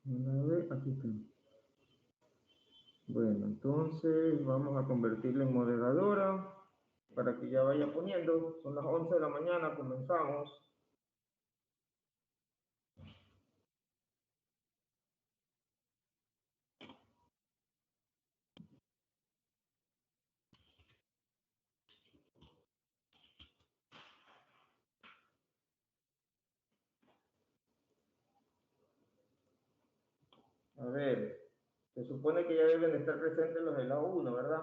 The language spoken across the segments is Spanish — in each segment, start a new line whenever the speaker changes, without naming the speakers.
A ver, aquí está. Bueno, entonces vamos a convertirla en moderadora para que ya vaya poniendo. Son las 11 de la mañana, comenzamos. A ver, se supone que ya deben estar presentes los de la 1, ¿verdad?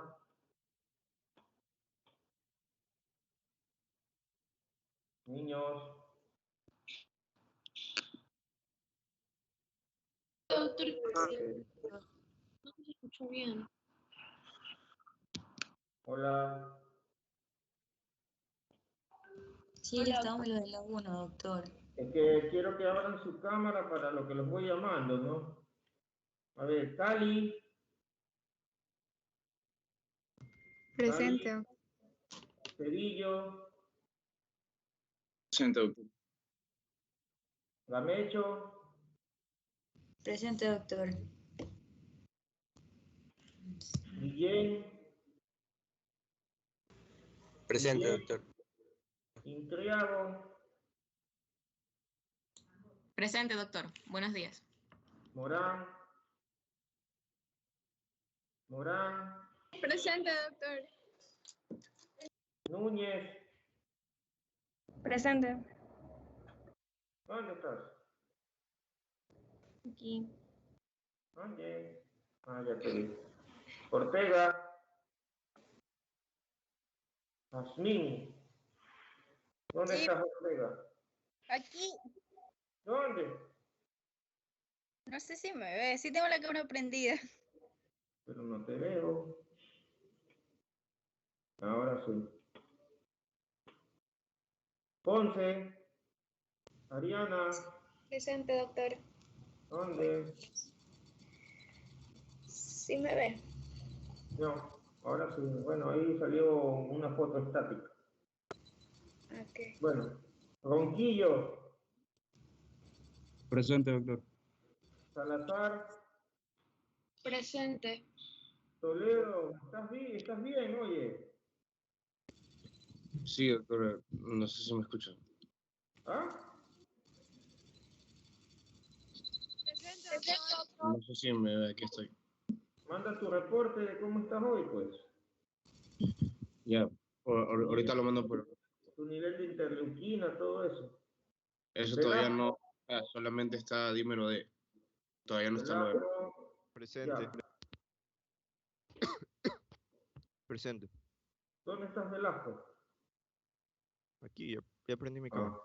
Niños.
Doctor,
Okay.
no se escuchó bien.
Hola.
Sí, estamos los de la 1, doctor.
Es que quiero que abran su cámara para lo que los voy llamando, ¿no? A ver, Cali.
Presente.
Cali. Cedillo.
Presente, doctor.
Gamecho.
Presente, doctor.
Guillén.
Presente,
Guillén.
doctor.
Intriago.
Presente, doctor. Buenos días.
Morán. Morán.
Presente, doctor.
Núñez.
Presente.
¿Dónde estás?
Aquí.
¿Dónde? Ah, ya te vi. Ortega. Asmini. ¿Dónde
Sí.
estás, Ortega?
Aquí.
¿Dónde?
No sé si me ve. Sí tengo la cámara prendida.
Pero no te veo. Ahora sí. Ponce. Ariana.
Presente, doctor.
¿Dónde?
Sí me ve.
No, ahora sí. Bueno, ahí salió una foto estática.
Ok.
Bueno, Ronquillo.
Presente, doctor.
Salazar.
Presente.
Toledo. ¿Estás bien? ¿Estás bien? Oye.
Sí, doctor. No sé si me escucha.
¿Ah?
Presente, doctor.
No sé si me ve, aquí estoy.
Manda tu reporte de cómo estás hoy, pues.
Ya, ahorita lo mando por...
Tu nivel de interleuquina, todo eso.
Eso
Velasco.
todavía no... solamente está dímero D. Todavía no está lo de...
Velasco.
Presente.
Ya.
Presente.
¿Dónde estás, Velasco?
Aquí, ya prendí mi cámara.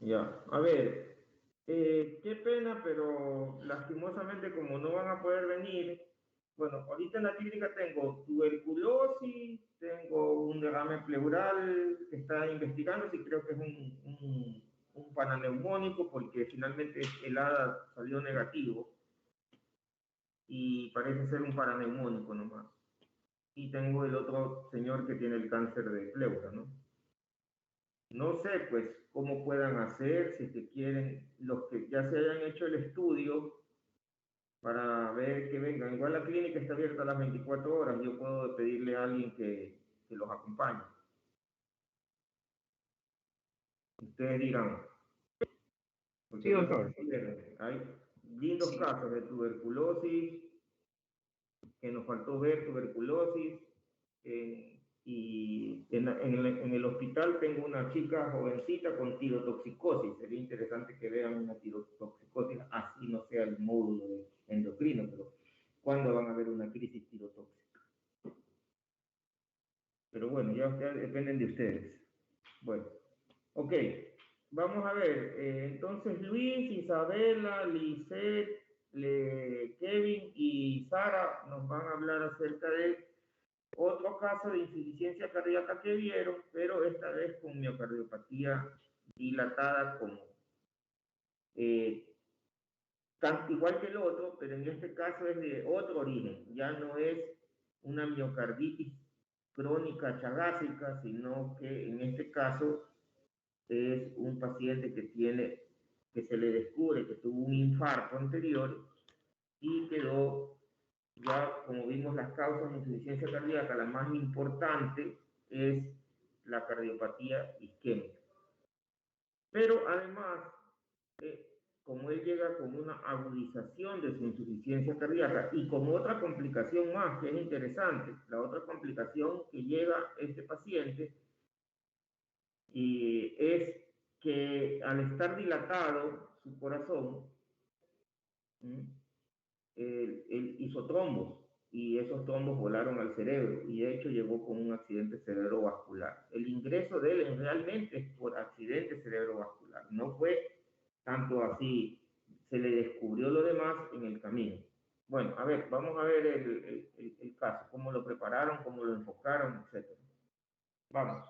Ya. A ver, qué pena, pero lastimosamente como no van a poder venir, bueno, ahorita en la clínica tengo tuberculosis, tengo un derrame pleural que está investigando, si creo que es un paraneumónico, porque finalmente el ADA salió negativo y parece ser un paraneumónico nomás. Y tengo el otro señor que tiene el cáncer de pleura, ¿no? No sé, pues, cómo puedan hacer, si es que quieren, los que ya se hayan hecho el estudio, para ver que vengan. Igual la clínica está abierta a las 24 horas, yo puedo pedirle a alguien que los acompañe. Ustedes dirán.
Sí, doctor.
Hay lindos casos de tuberculosis, que nos faltó ver tuberculosis, y en el hospital tengo una chica jovencita con tirotoxicosis. Sería interesante que vean una tirotoxicosis, así no sea el módulo de endocrino, pero ¿cuándo van a ver una crisis tirotóxica? Pero bueno, ya dependen de ustedes. Bueno, ok, vamos a ver. Entonces Luis, Isabela, Lisette, Kevin y Sara nos van a hablar acerca de otro caso de insuficiencia cardíaca que vieron, pero esta vez con miocardiopatía dilatada como igual que el otro, pero en este caso es de otro origen, ya no es una miocarditis crónica chagásica, sino que en este caso es un paciente que se le descubre que tuvo un infarto anterior y quedó ya, como vimos, las causas de insuficiencia cardíaca, la más importante es la cardiopatía isquémica. Pero además, como él llega con una agudización de su insuficiencia cardíaca y con otra complicación más que es interesante, la otra complicación que llega este paciente es que al estar dilatado su corazón, él hizo trombos y esos trombos volaron al cerebro y de hecho llegó con un accidente cerebrovascular. El ingreso de él realmente es por accidente cerebrovascular, no fue tanto así, se le descubrió lo demás en el camino. Bueno, a ver, vamos a ver el caso, cómo lo prepararon, cómo lo enfocaron, etc. Vamos.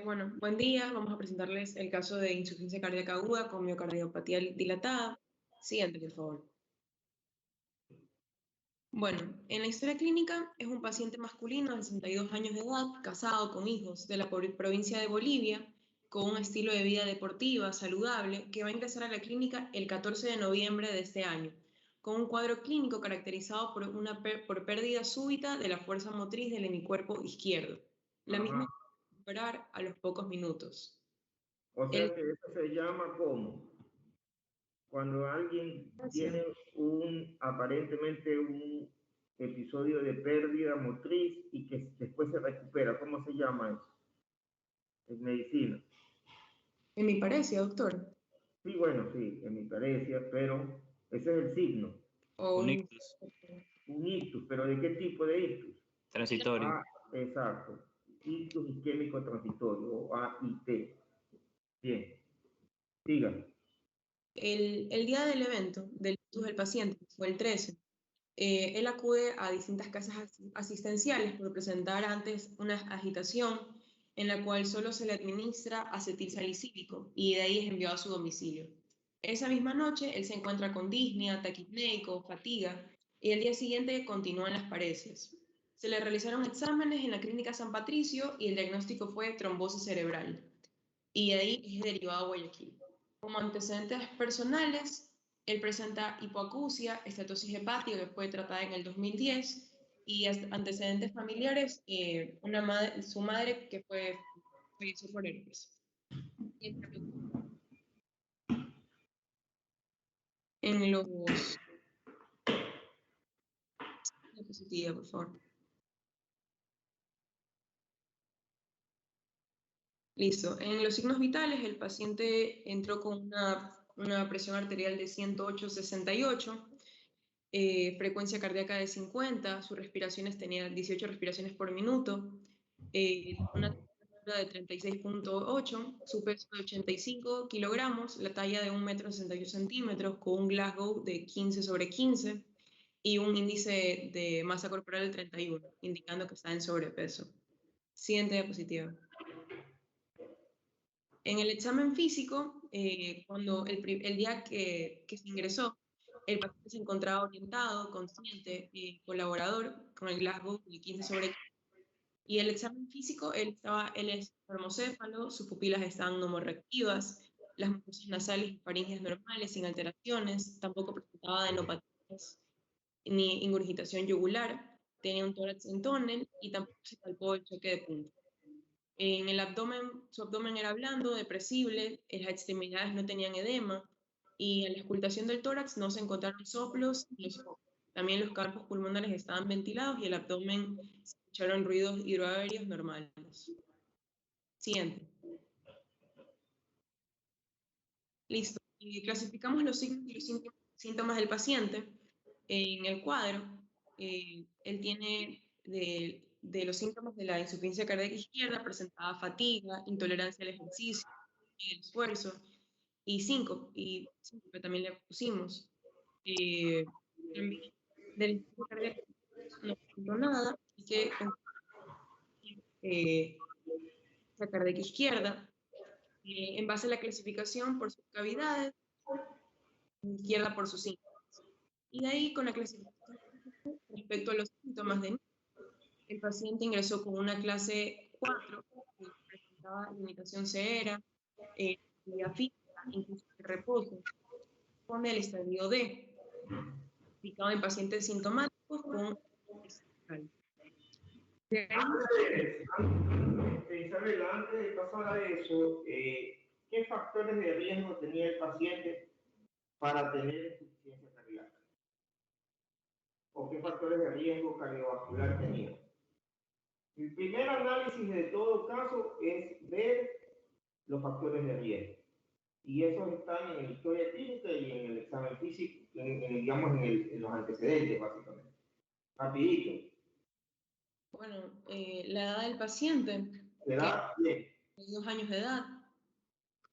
Bueno, buen día. Vamos a presentarles el caso de insuficiencia cardíaca aguda con miocardiopatía dilatada. Siguiente, por favor. Bueno, en la historia clínica es un paciente masculino de 62 años de edad, casado con hijos, de la provincia de Bolivia, con un estilo de vida deportiva, saludable, que va a ingresar a la clínica el 14 de noviembre de este año, con un cuadro clínico caracterizado por pérdida súbita de la fuerza motriz del hemicuerpo izquierdo. La misma recuperar a los pocos minutos.
O sea que eso se llama como cuando alguien tiene aparentemente un episodio de pérdida motriz y que después se recupera. ¿Cómo se llama eso? En medicina.
En mi parecia, doctor.
Sí, bueno, sí, en mi parecia, pero ese es el signo.
O
Un ictus.
Un ictus, pero ¿de qué tipo de ictus?
Transitorio.
Ah, exacto. Ictus isquémico transitorio, o AIT. Bien. Sigan.
El día del evento, del ictus del paciente, fue el 13. Él acude a distintas casas asistenciales por presentar antes una agitación en la cual solo se le administra acetilsalicílico y de ahí es enviado a su domicilio. Esa misma noche él se encuentra con disnea, taquipneico, fatiga y el día siguiente continúan las parecias. Se le realizaron exámenes en la clínica San Patricio y el diagnóstico fue trombosis cerebral y de ahí es derivado a Guayaquil. Como antecedentes personales, él presenta hipoacusia, estatosis hepática que fue tratada en el 2010 y antecedentes familiares, su madre que falleció por herpes. En los... diapositiva, por favor. Listo. En los signos vitales, el paciente entró con una presión arterial de 108/68, frecuencia cardíaca de 50, sus respiraciones tenían 18 respiraciones por minuto, una temperatura de 36.8, su peso de 85 kilogramos, la talla de 1,61 m, con un Glasgow de 15/15 y un índice de masa corporal de 31, indicando que está en sobrepeso. Siguiente diapositiva. En el examen físico, cuando el día que se ingresó, el paciente se encontraba orientado, consciente, colaborador, con el Glasgow de 15/15. Y el examen físico, él es termocéfalo, sus pupilas estaban nomorreactivas, las mucosas nasales y faringes normales, sin alteraciones, tampoco presentaba adenopatías ni ingurgitación yugular, tenía un tórax en tónel y tampoco se palpó el choque de punta. En el abdomen, su abdomen era blando, depresible, las extremidades no tenían edema y en la auscultación del tórax no se encontraron soplos ni los focos. También los campos pulmonares estaban ventilados y el abdomen se escucharon ruidos hidroaéreos normales. Siguiente. Listo. Clasificamos los signos y los síntomas del paciente. En el cuadro, él tiene de los síntomas de la insuficiencia cardíaca izquierda, presentaba fatiga, intolerancia al ejercicio, el esfuerzo, y síncope también le pusimos. De la insuficiencia cardíaca no presentó nada, así que la cardíaca izquierda, en base a la clasificación por sus cavidades, izquierda por sus síntomas. Y de ahí, con la clasificación respecto a los síntomas de el paciente ingresó con una clase 4, que presentaba limitación severa, actividad física, incluso de reposo, con el estadio D. estaban en pacientes sintomáticos con
Isabela, antes de pasar a eso, ¿qué factores de riesgo tenía el paciente para tener insuficiencia cardíaca? ¿O qué factores de riesgo cardiovascular tenía? El primer análisis de todo caso es ver los factores de riesgo. Y esos están en la historia clínica y en el examen físico, digamos en los antecedentes, básicamente. Rapidito.
Bueno, la edad del paciente,
¿Edad? Bien.
2 años de edad,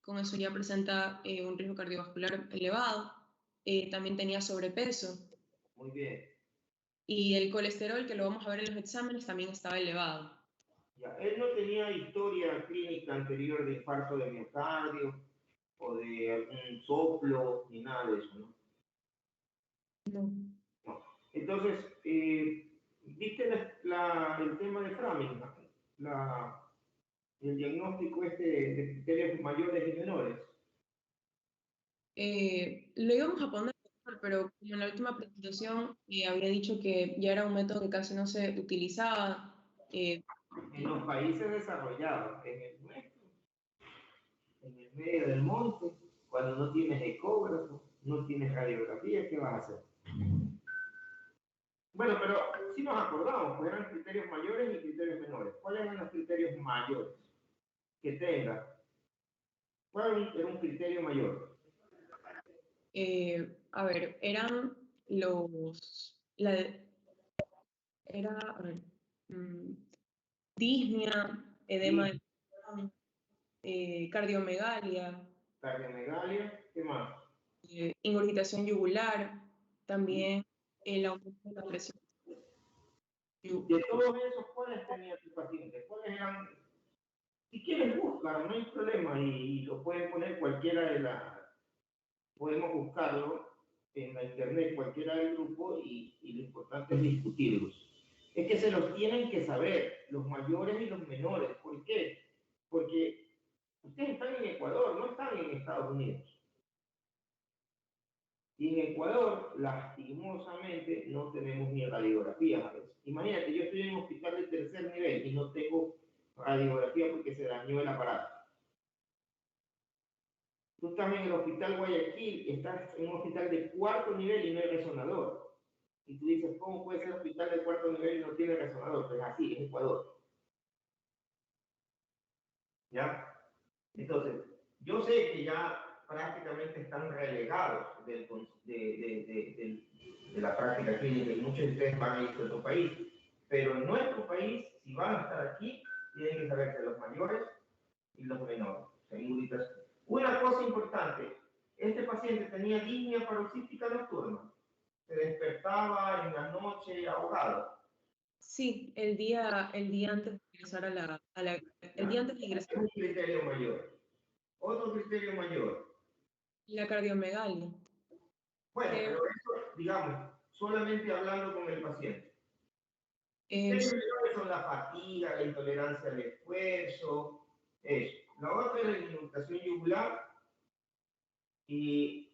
con eso ya presenta un riesgo cardiovascular elevado. También tenía sobrepeso.
Muy bien.
Y el colesterol, que lo vamos a ver en los exámenes, también estaba elevado.
Ya. Él no tenía historia clínica anterior de infarto de miocardio o de algún soplo, ni nada de eso, ¿no?
No.
No. Entonces, ¿viste el tema de Framing? El diagnóstico de criterios mayores y menores.
Lo íbamos a poner, pero como en la última presentación había dicho que ya era un método que casi no se utilizaba.
En los países desarrollados, en el nuestro, en el medio del monte, cuando no tienes ecógrafo, no tienes radiografía, ¿qué vas a hacer? Bueno, pero sí nos acordamos, pues eran criterios mayores y criterios menores. ¿Cuáles eran los criterios mayores que tenga? ¿Cuál era un criterio mayor?
A ver, eran disnea, edema del corazón, cardiomegalia.
Cardiomegalia, ¿qué más?
Ingurgitación yugular, también el aumento de la presión.
De todos esos, ¿cuáles tenía tu paciente? ¿Cuáles eran? Si quieres, buscar, no hay problema, y lo pueden poner cualquiera de las. Podemos buscarlo en la internet, cualquiera del grupo, y lo importante es discutirlos. Es que se los tienen que saber, los mayores y los menores. ¿Por qué? Porque ustedes están en Ecuador, no están en Estados Unidos. Y en Ecuador, lastimosamente, no tenemos ni radiografías a veces. Imagínate, yo estoy en un hospital de tercer nivel y no tengo radiografía porque se dañó el aparato. Tú estás en el hospital Guayaquil, estás en un hospital de 4º nivel y no hay resonador. Y tú dices, ¿cómo puede ser hospital de 4º nivel y no tiene resonador? Pues así, es Ecuador. ¿Ya? Entonces, yo sé que ya prácticamente están relegados de la práctica clínica y muchos de ustedes van a ir a otro país, pero en nuestro país, si van a estar aquí, tienen que saberse los mayores y los menores. Una cosa importante, este paciente tenía disnea paroxística nocturna, se despertaba en la noche ahogado.
Sí, el día antes de ingresar el día antes de ingresar.
Es un criterio mayor. Otro criterio mayor.
La cardiomegalia.
Bueno, pero eso, digamos, solamente hablando con el paciente.
Es-
Son la fatiga, la intolerancia al esfuerzo, eso. La otra es la inmunización yugular y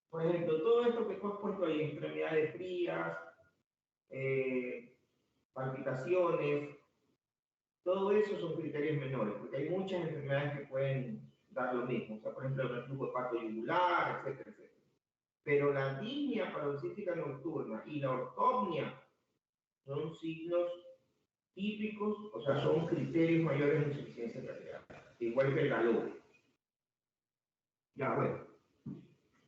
por ejemplo, todo esto que tú has puesto ahí, extremidades frías, palpitaciones, todo eso son criterios menores, porque hay muchas enfermedades que pueden dar lo mismo, o sea, por ejemplo, el reflujo hepatoyugular, etcétera, etcétera. Pero la disnea paroxística nocturna y la ortopnia son signos típicos, o sea, son criterios mayores de insuficiencia cardíaca, igual que el galope. Ya, bueno.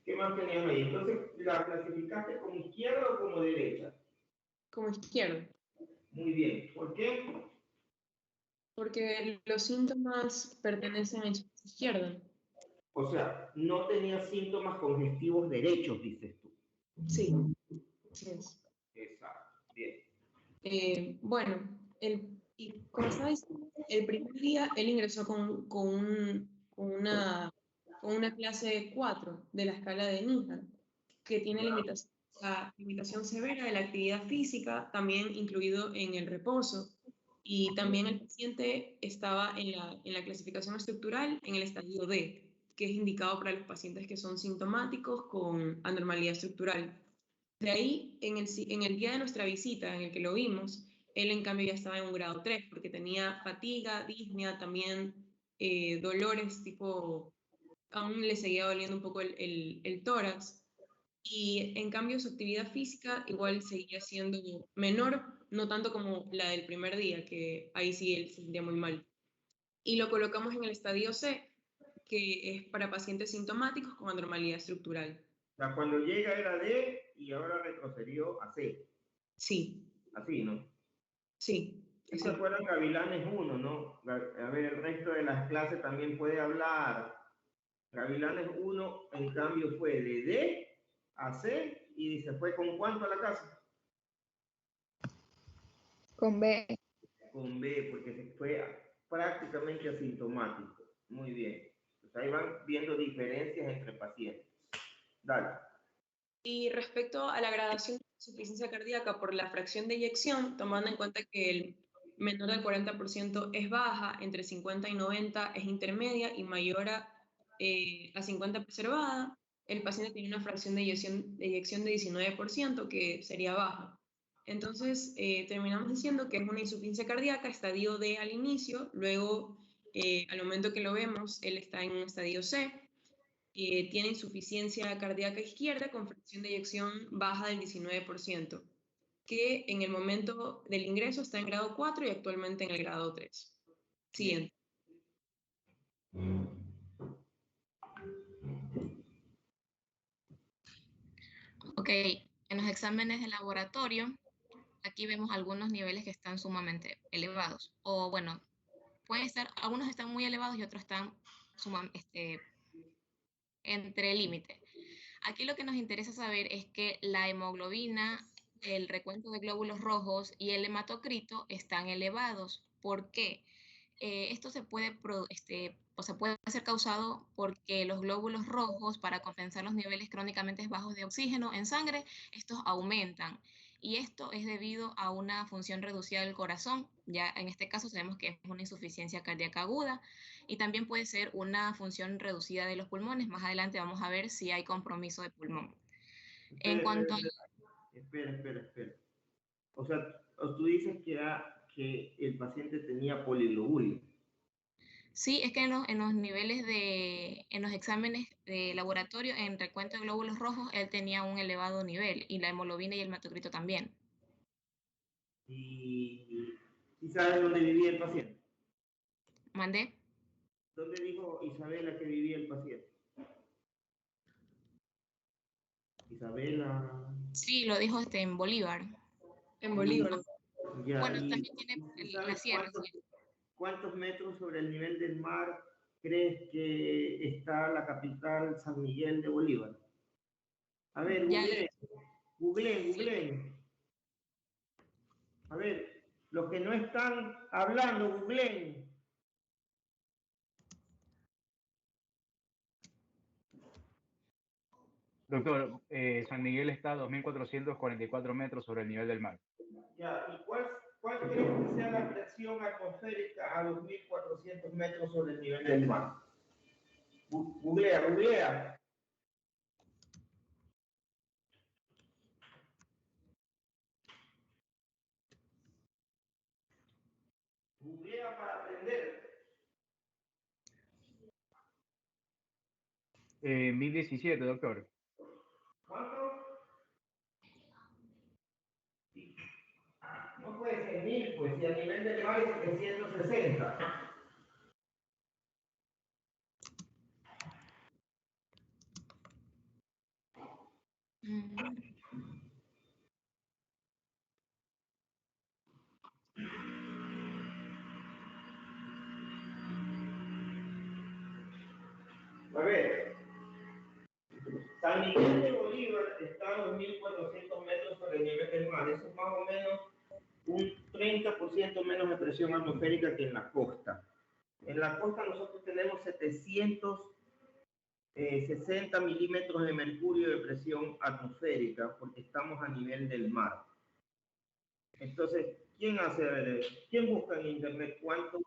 ¿Qué más teníamos ahí? Entonces, ¿la clasificaste como izquierda o como derecha?
Como izquierdo.
Muy bien. ¿Por qué?
Porque los síntomas pertenecen a la izquierda.
O sea, no tenía síntomas congestivos derechos, dices tú.
Sí, así es.
Exacto. Bien.
Bueno, y como estaba diciendo, el primer día él ingresó con una clase 4 de la escala de Nihan, que tiene limitación severa de la actividad física, también incluido en el reposo. Y también el paciente estaba en la clasificación estructural en el estadio D, que es indicado para los pacientes que son sintomáticos con anormalidad estructural. De ahí, en el día de nuestra visita, en el que lo vimos, él en cambio ya estaba en un grado 3, porque tenía fatiga, disnea, también dolores tipo, aún le seguía doliendo un poco el tórax. Y en cambio su actividad física igual seguía siendo menor, no tanto como la del primer día, que ahí sí él se sentía muy mal. Y lo colocamos en el estadio C, que es para pacientes sintomáticos con anormalidad estructural.
O sea, cuando llega era D y ahora retrocedió a C.
Sí,
Así, ¿no?
sí.
¿Y se acuerdan Gavilanes 1, no? A ver, el resto de las clases también puede hablar. Gavilanes 1, en cambio, fue de D a C y se fue ¿con cuánto a la casa?
Con B.
Con B, porque se fue prácticamente asintomático. Muy bien. Pues ahí van viendo diferencias entre pacientes. Dale.
Y respecto a la gradación de insuficiencia cardíaca por la fracción de eyección, tomando en cuenta que el menor del 40% es baja, entre 50 y 90 es intermedia y mayor a 50 preservada, el paciente tiene una fracción de eyección de 19%, que sería baja. Entonces, terminamos diciendo que es una insuficiencia cardíaca, estadio D al inicio, luego, al momento que lo vemos, él está en un estadio C, tiene insuficiencia cardíaca izquierda con fracción de eyección baja del 19%, que en el momento del ingreso está en grado 4 y actualmente en el grado 3. Siguiente.
Ok, en los exámenes de laboratorio, aquí vemos algunos niveles que están sumamente elevados. O bueno, pueden estar, algunos están muy elevados y otros están entre el límite. Aquí lo que nos interesa saber es que la hemoglobina, el recuento de glóbulos rojos y el hematocrito están elevados. ¿Por qué? Esto se puede, puede ser causado porque los glóbulos rojos, para compensar los niveles crónicamente bajos de oxígeno en sangre, estos aumentan. Y esto es debido a una función reducida del corazón. Ya en este caso sabemos que es una insuficiencia cardíaca aguda y también puede ser una función reducida de los pulmones. Más adelante vamos a ver si hay compromiso de pulmón. En cuanto a...
Espera. O sea, tú dices que el paciente tenía poliglobulia.
Sí, es que en los niveles en los exámenes de laboratorio, en recuento de glóbulos rojos, él tenía un elevado nivel, y la hemoglobina y el hematocrito también.
¿Y sabes dónde vivía el paciente?
¿Mandé?
¿Dónde dijo Isabela que vivía el paciente? Isabela.
Sí, lo dijo en Bolívar.
En Bolívar.
Ya,
Bueno,
y
también tiene la
¿sabes
sierra.
cuántos metros sobre el nivel del mar crees que está la capital San Miguel de Bolívar? A ver,
Ya,
googleen. A ver, los que no están hablando, googleen.
Doctor, San Miguel está a 2.444 metros sobre el nivel del mar.
Ya, ¿y cuál crees que sea la presión atmosférica a 2.400 metros sobre el nivel del mar? Googlea. Googlea para aprender.
1017, doctor.
¿Cuánto? No puede ser 1000, pues, si a nivel del mar es 760. A ver, San Miguel de Bolívar está a 2.400 metros sobre el nivel del mar. Eso es más o menos un 30% menos de presión atmosférica que en la costa. En la costa nosotros tenemos 760 milímetros de mercurio de presión atmosférica porque estamos a nivel del mar. Entonces, ¿quién busca en internet cuánto?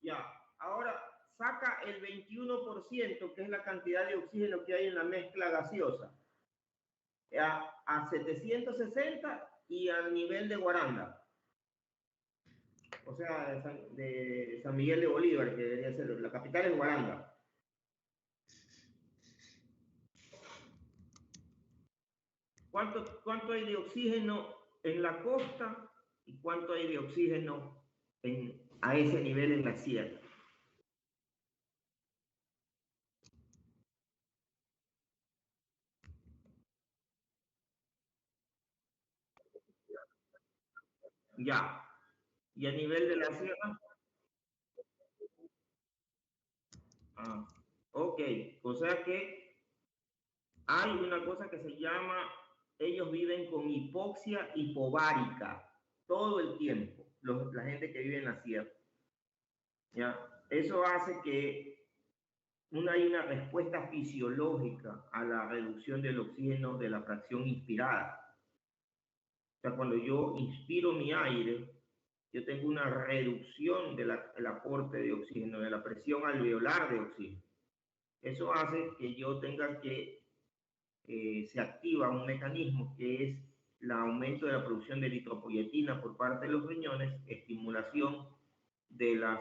Ya, Ya, ahora saca el 21%, que es la cantidad de oxígeno que hay en la mezcla gaseosa, a 760 y al nivel de Guaranda. O sea, de San Miguel de Bolívar, que debería ser, la capital es Guaranda. ¿Cuánto hay de oxígeno en la costa y cuánto hay de oxígeno a ese nivel en la sierra? Ya. ¿Y a nivel de la sierra? Ah, ok. O sea que hay una cosa que se llama, ellos viven con hipoxia hipovárica todo el tiempo, la gente que vive en la sierra. ¿Ya? Eso hace que hay una respuesta fisiológica a la reducción del oxígeno de la fracción inspirada. O sea, cuando yo inspiro mi aire, yo tengo una reducción del aporte de oxígeno, de la presión alveolar de oxígeno. Eso hace que yo tenga que se activa un mecanismo que es el aumento de la producción de eritropoyetina por parte de los riñones, estimulación de las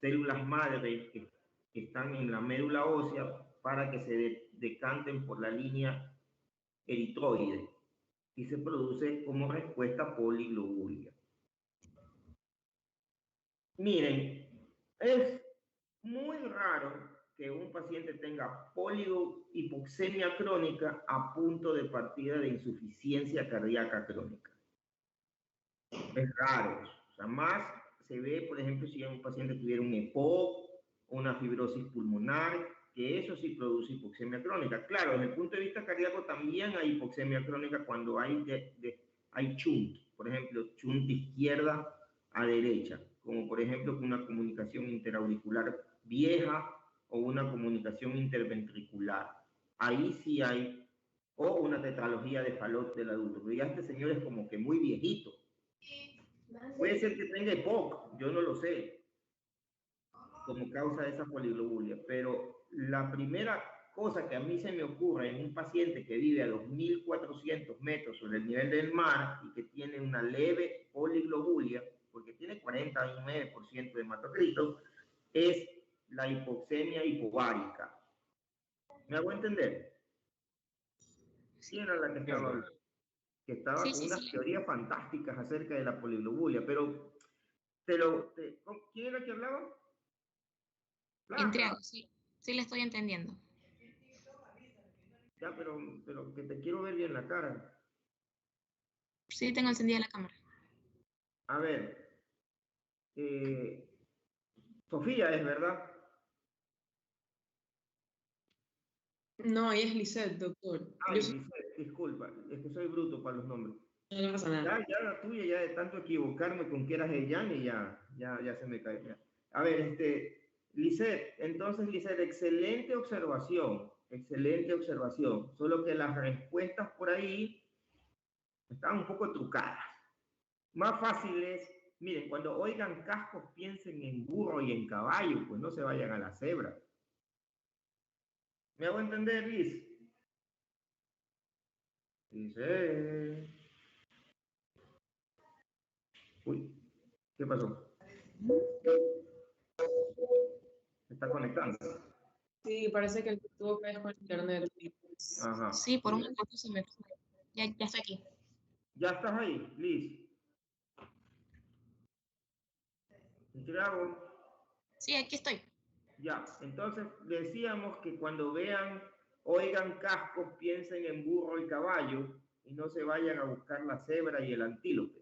células madre que están en la médula ósea para que se decanten por la línea eritroide y se produce como respuesta poliglobulia. Miren, es muy raro que un paciente tenga polihipoxemia crónica a punto de partida de insuficiencia cardíaca crónica. Es raro. O sea, más se ve, por ejemplo, si un paciente tuviera un EPOC, una fibrosis pulmonar, que eso sí produce hipoxemia crónica. Claro, desde el punto de vista cardíaco también hay hipoxemia crónica cuando hay shunt, por ejemplo, shunt de izquierda a derecha, como por ejemplo una comunicación interauricular vieja o una comunicación interventricular. Ahí sí hay, o una tetralogía de Fallot del adulto, pero ya este señor es como que muy viejito. Puede ser que tenga EPOC, yo no lo sé, como causa de esa poliglobulia, pero la primera cosa que a mí se me ocurre en un paciente que vive a 2.400 metros sobre el nivel del mar y que tiene una leve poliglobulia, porque tiene 49% de hematocrito, es la hipoxemia hipovárica. ¿Me hago entender? ¿Quién era la que estaba hablando? Que estaba con unas teorías fantásticas acerca de la poliglobulia, pero ¿quién era que hablaba?
Entriago, sí le estoy entendiendo.
Ya, pero que te quiero ver bien la cara.
Sí, tengo encendida la cámara.
A ver, Sofía es, ¿verdad?
No, ella es Lisette, doctor.
Ay, Lisette, disculpa, es que soy bruto para los nombres.
No pasa nada.
Ya la tuya, ya de tanto equivocarme con que eras Eyani, ya se me cae. Ya. A ver, Lisette, entonces Lisette, excelente observación, solo que las respuestas por ahí están un poco trucadas. Más fácil es, miren, cuando oigan cascos piensen en burro y en caballo, pues no se vayan a la cebra. ¿Me hago entender, Liz? Dice... Uy, ¿qué pasó? ¿Se está conectando?
Sí, parece que tuvo que ver con internet.
Ajá.
Sí, por un momento se me fue. Ya estoy aquí.
¿Ya estás ahí, Liz? ¿Entrago?
Sí, aquí estoy.
Ya, entonces decíamos que cuando oigan cascos, piensen en burro y caballo y no se vayan a buscar la cebra y el antílope.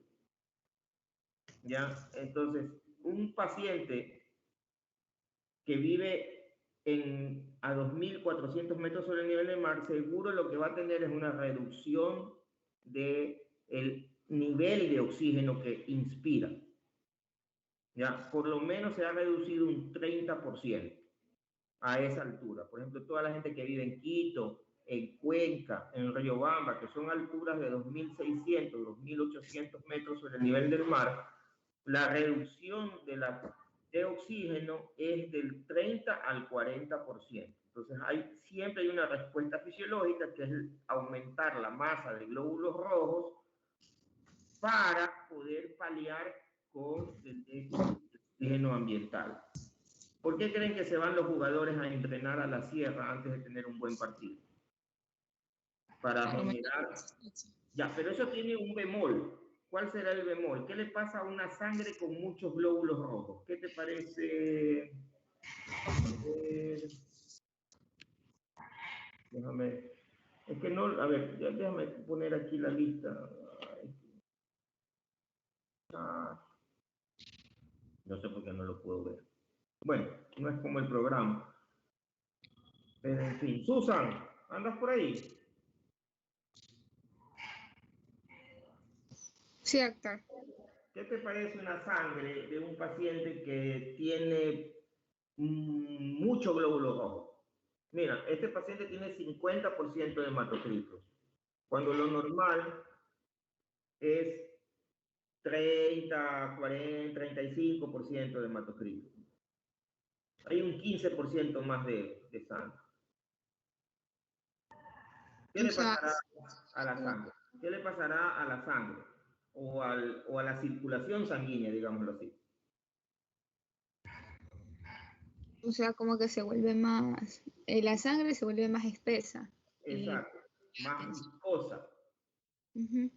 Ya, entonces, un paciente que vive a 2.400 metros sobre el nivel del mar, seguro lo que va a tener es una reducción del nivel de oxígeno que inspira. Ya, por lo menos se ha reducido un 30% a esa altura. Por ejemplo, toda la gente que vive en Quito, en Cuenca, en Riobamba, que son alturas de 2.600, 2.800 metros sobre el nivel del mar, la reducción de la de oxígeno es del 30 al 40%. Entonces, siempre hay una respuesta fisiológica que es aumentar la masa de glóbulos rojos para poder paliar con el déficit de oxígeno ambiental. ¿Por qué creen que se van los jugadores a entrenar a la sierra antes de tener un buen partido? Para generar... Ya, pero eso tiene un bemol. ¿Cuál será el bemol? ¿Qué le pasa a una sangre con muchos glóbulos rojos? ¿Qué te parece? Déjame... Es que no... A ver, déjame poner aquí la lista. No sé por qué no lo puedo ver. Bueno, no es como el programa. Pero en fin. Susan, ¿andas por ahí?
Sí, doctor.
¿Qué te parece una sangre de un paciente que tiene mucho glóbulo rojo? Mira, este paciente tiene 50% de hematocritos, cuando lo normal es 30, 40, 35% de hematocritos. Hay un 15% más de sangre. ¿Qué le pasará a la sangre? ¿Qué le pasará a la sangre? O a la circulación sanguínea, digámoslo así.
O sea, como que se vuelve más, la sangre se vuelve más espesa.
Exacto, más viscosa.
Uh-huh.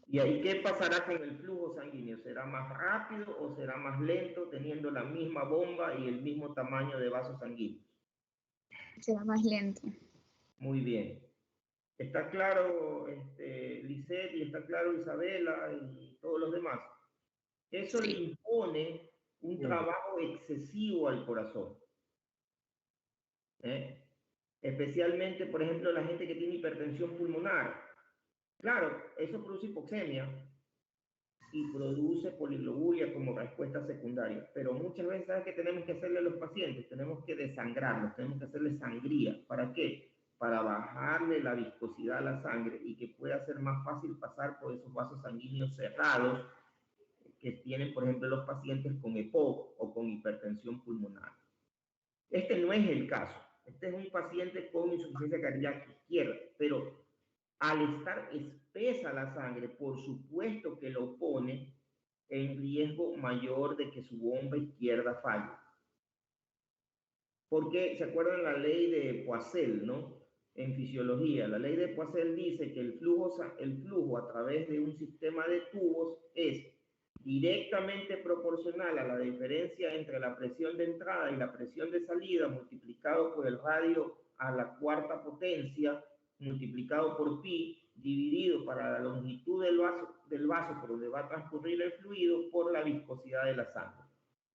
¿Y ahí qué pasará con el flujo sanguíneo? ¿Será más rápido o será más lento teniendo la misma bomba y el mismo tamaño de vasos sanguíneos?
Será más lento.
Muy bien. ¿Está claro, Lisette, y está claro Isabela y todos los demás? Eso le impone un trabajo excesivo al corazón. Especialmente, por ejemplo, la gente que tiene hipertensión pulmonar. Claro, eso produce hipoxemia y produce poliglobulia como respuesta secundaria. Pero muchas veces, ¿sabes qué tenemos que hacerle a los pacientes? Tenemos que desangrarlos, tenemos que hacerle sangría. ¿Para qué? Para bajarle la viscosidad a la sangre y que pueda ser más fácil pasar por esos vasos sanguíneos cerrados que tienen, por ejemplo, los pacientes con EPOC o con hipertensión pulmonar. Este no es el caso. Este es un paciente con insuficiencia cardíaca izquierda, pero al estar espesa la sangre, por supuesto que lo pone en riesgo mayor de que su bomba izquierda falle. Porque, ¿se acuerdan la ley de Poiseuille, no? En fisiología, la ley de Poiseuille dice que el flujo a través de un sistema de tubos es directamente proporcional a la diferencia entre la presión de entrada y la presión de salida multiplicado por el radio a la cuarta potencia multiplicado por pi dividido para la longitud del vaso por donde va a transcurrir el fluido por la viscosidad de la sangre.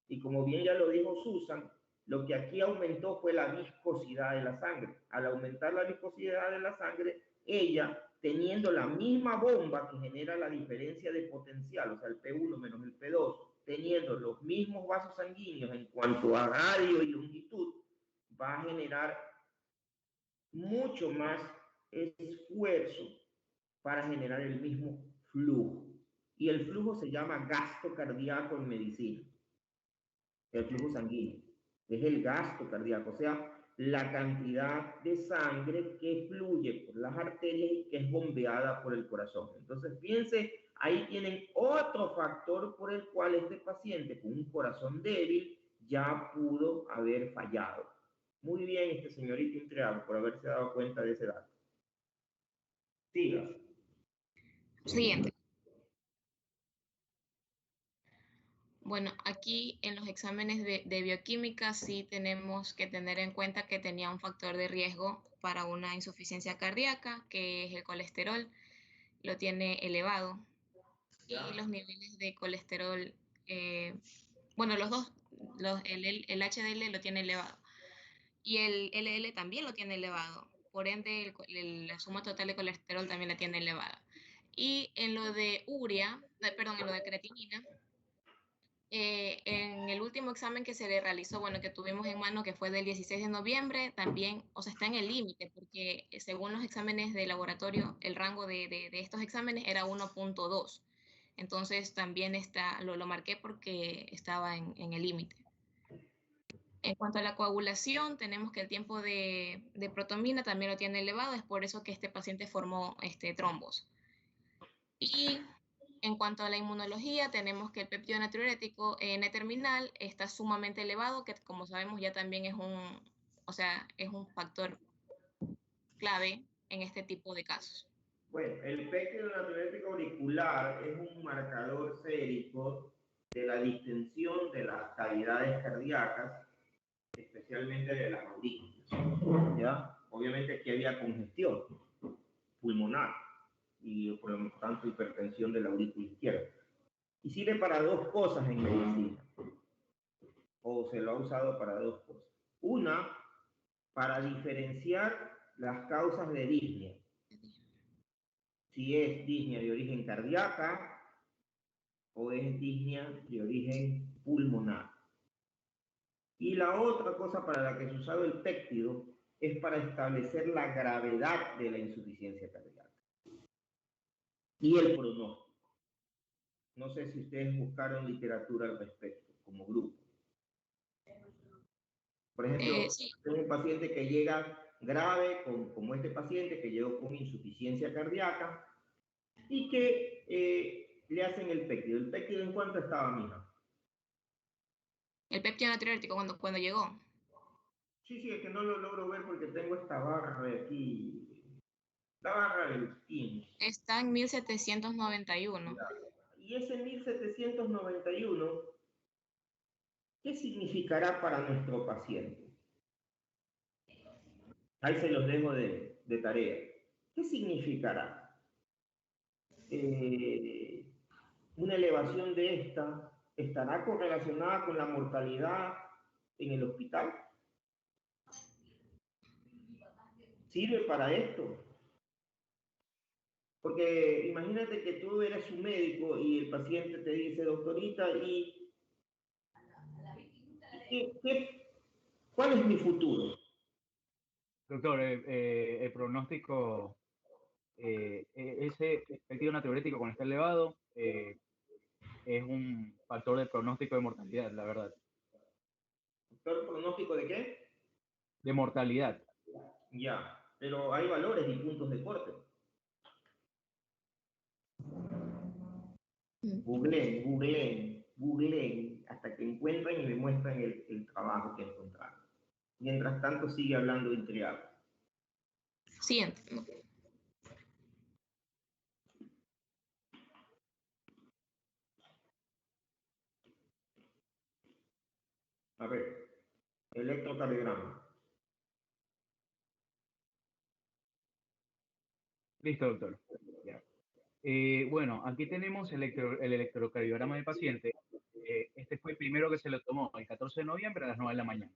Y como bien ya lo dijo Susan, lo que aquí aumentó fue la viscosidad de la sangre. Al aumentar la viscosidad de la sangre, ella, teniendo la misma bomba que genera la diferencia de potencial, o sea, el P1 menos el P2, teniendo los mismos vasos sanguíneos en cuanto a radio y longitud, va a generar mucho más esfuerzo para generar el mismo flujo. Y el flujo se llama gasto cardíaco en medicina. El flujo sanguíneo es el gasto cardíaco, o sea, la cantidad de sangre que fluye por las arterias y que es bombeada por el corazón. Entonces, fíjense, ahí tienen otro factor por el cual este paciente con un corazón débil ya pudo haber fallado. Muy bien, señorita Intreago, por haberse dado cuenta de ese dato. Siga.
Siguiente. Bueno, aquí en los exámenes de bioquímica sí tenemos que tener en cuenta que tenía un factor de riesgo para una insuficiencia cardíaca, que es el colesterol, lo tiene elevado. Y los niveles de colesterol, bueno, los dos, el HDL lo tiene elevado y el LDL también lo tiene elevado. Por ende, la suma total de colesterol también la tiene elevada. Y en lo de urea, perdón, en lo de creatinina, en el último examen que se le realizó, bueno, que tuvimos en mano, que fue del 16 de noviembre, también, o sea, está en el límite, porque según los exámenes de laboratorio, el rango de estos exámenes era 1.2. Entonces, también lo marqué porque estaba en el límite. En cuanto a la coagulación, tenemos que el tiempo de protomina también lo tiene elevado, es por eso que este paciente formó trombos. Y en cuanto a la inmunología, tenemos que el péptido natriurético N-terminal está sumamente elevado, que como sabemos ya también es un factor clave en este tipo de casos.
Bueno, el péptido natriurético auricular es un marcador sérico de la distensión de las cavidades cardíacas, especialmente de las aurículas, ¿ya? Obviamente aquí había congestión pulmonar y por lo tanto hipertensión de la aurícula izquierda. Y sirve para dos cosas en medicina, o se lo ha usado para dos cosas. Una, para diferenciar las causas de disnea. Si es disnea de origen cardíaca o es disnea de origen pulmonar. Y la otra cosa para la que se ha usado el péptido es para establecer la gravedad de la insuficiencia cardíaca y el pronóstico. No sé si ustedes buscaron literatura al respecto como grupo. Por ejemplo,
Sí.
tengo un paciente que llega grave, como este paciente que llegó con insuficiencia cardíaca y que le hacen el péptido. ¿El péptido en cuánto estaba, mija?
El péptido natriurético cuando llegó.
Sí, es que no lo logro ver porque tengo esta barra de aquí. La barra del IMSS.
Está en 1791.
Y ese 1791, ¿qué significará para nuestro paciente? Ahí se los dejo de tarea. ¿Qué significará? Una elevación de esta estará correlacionada con la mortalidad en el hospital. ¿Sirve para esto? Porque imagínate que tú eres un médico y el paciente te dice, doctorita, ¿cuál es mi futuro?
Doctor, el pronóstico, ese péptido natriurético cuando está elevado es un factor de pronóstico de mortalidad, la verdad.
¿Factor pronóstico de qué?
De mortalidad.
Ya, pero hay valores y puntos de corte. Googleen, hasta que encuentren y me muestran el trabajo que encontraron. Mientras tanto, sigue hablando de triado.
Sí, entiendo.
A ver, electrocardiograma.
Listo, doctor. Ya. Bueno, aquí tenemos el electrocardiograma del paciente. Este fue el primero que se lo tomó el 14 de noviembre a las 9 de la mañana.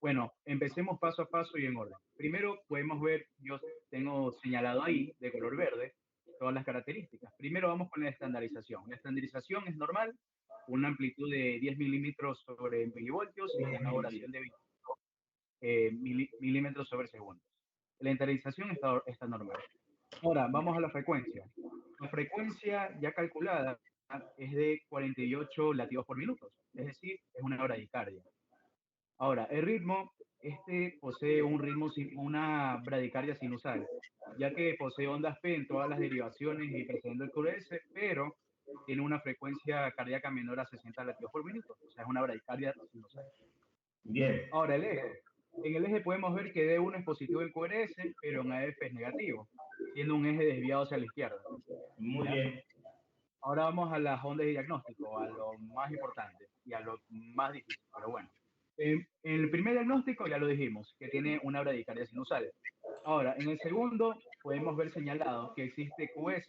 Bueno, empecemos paso a paso y en orden. Primero podemos ver, yo tengo señalado ahí, de color verde, todas las características. Primero vamos con la estandarización. La estandarización es normal, una amplitud de 10 milímetros sobre milivoltios y una duración de 25 milímetros sobre segundos. La estandarización está normal. Ahora, vamos a la frecuencia. La frecuencia ya calculada es de 48 latidos por minuto, es decir, es una bradicardia. Ahora, el ritmo, posee un ritmo, una bradicardia sinusal, ya que posee ondas P en todas las derivaciones y precediendo el QRS, pero tiene una frecuencia cardíaca menor a 60 latidos por minuto, o sea, es una bradicardia sinusal.
Bien.
Ahora, el eje. En el eje podemos ver que D1 es positivo en QRS, pero en AF es negativo, siendo un eje desviado hacia la izquierda.
Muy bien.
Ahora vamos a las ondas de diagnóstico, a lo más importante y a lo más difícil, pero bueno. En el primer diagnóstico ya lo dijimos, que tiene una bradicardia sinusal. Ahora, en el segundo podemos ver señalado que existe QS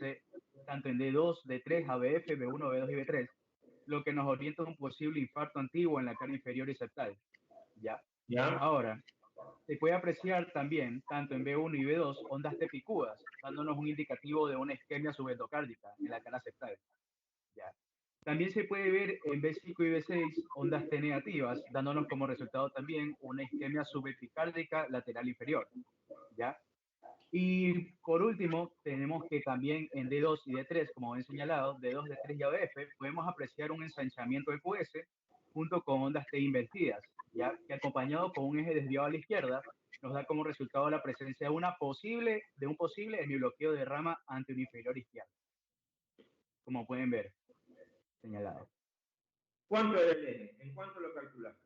tanto en D2, D3, ABF, B1, B2 y B3, lo que nos orienta a un posible infarto antiguo en la cara inferior y septal. ¿Ya? Ahora, se puede apreciar también, tanto en B1 y B2, ondas T picudas, dándonos un indicativo de una isquemia subendocárdica en la cara septal. ¿Ya? También se puede ver en B5 y B6 ondas T negativas, dándonos como resultado también una isquemia subepicárdica lateral inferior. ¿Ya? Y por último, tenemos que también en D2 y D3, como ven señalado, D2, D3 y ABF, podemos apreciar un ensanchamiento del QS junto con ondas T invertidas, ya que acompañado con un eje desviado a la izquierda, nos da como resultado la presencia de un posible hemibloqueo de rama anteroinferior izquierda, como pueden ver señalado.
¿Cuánto es el eje? ¿En cuánto lo calculaste?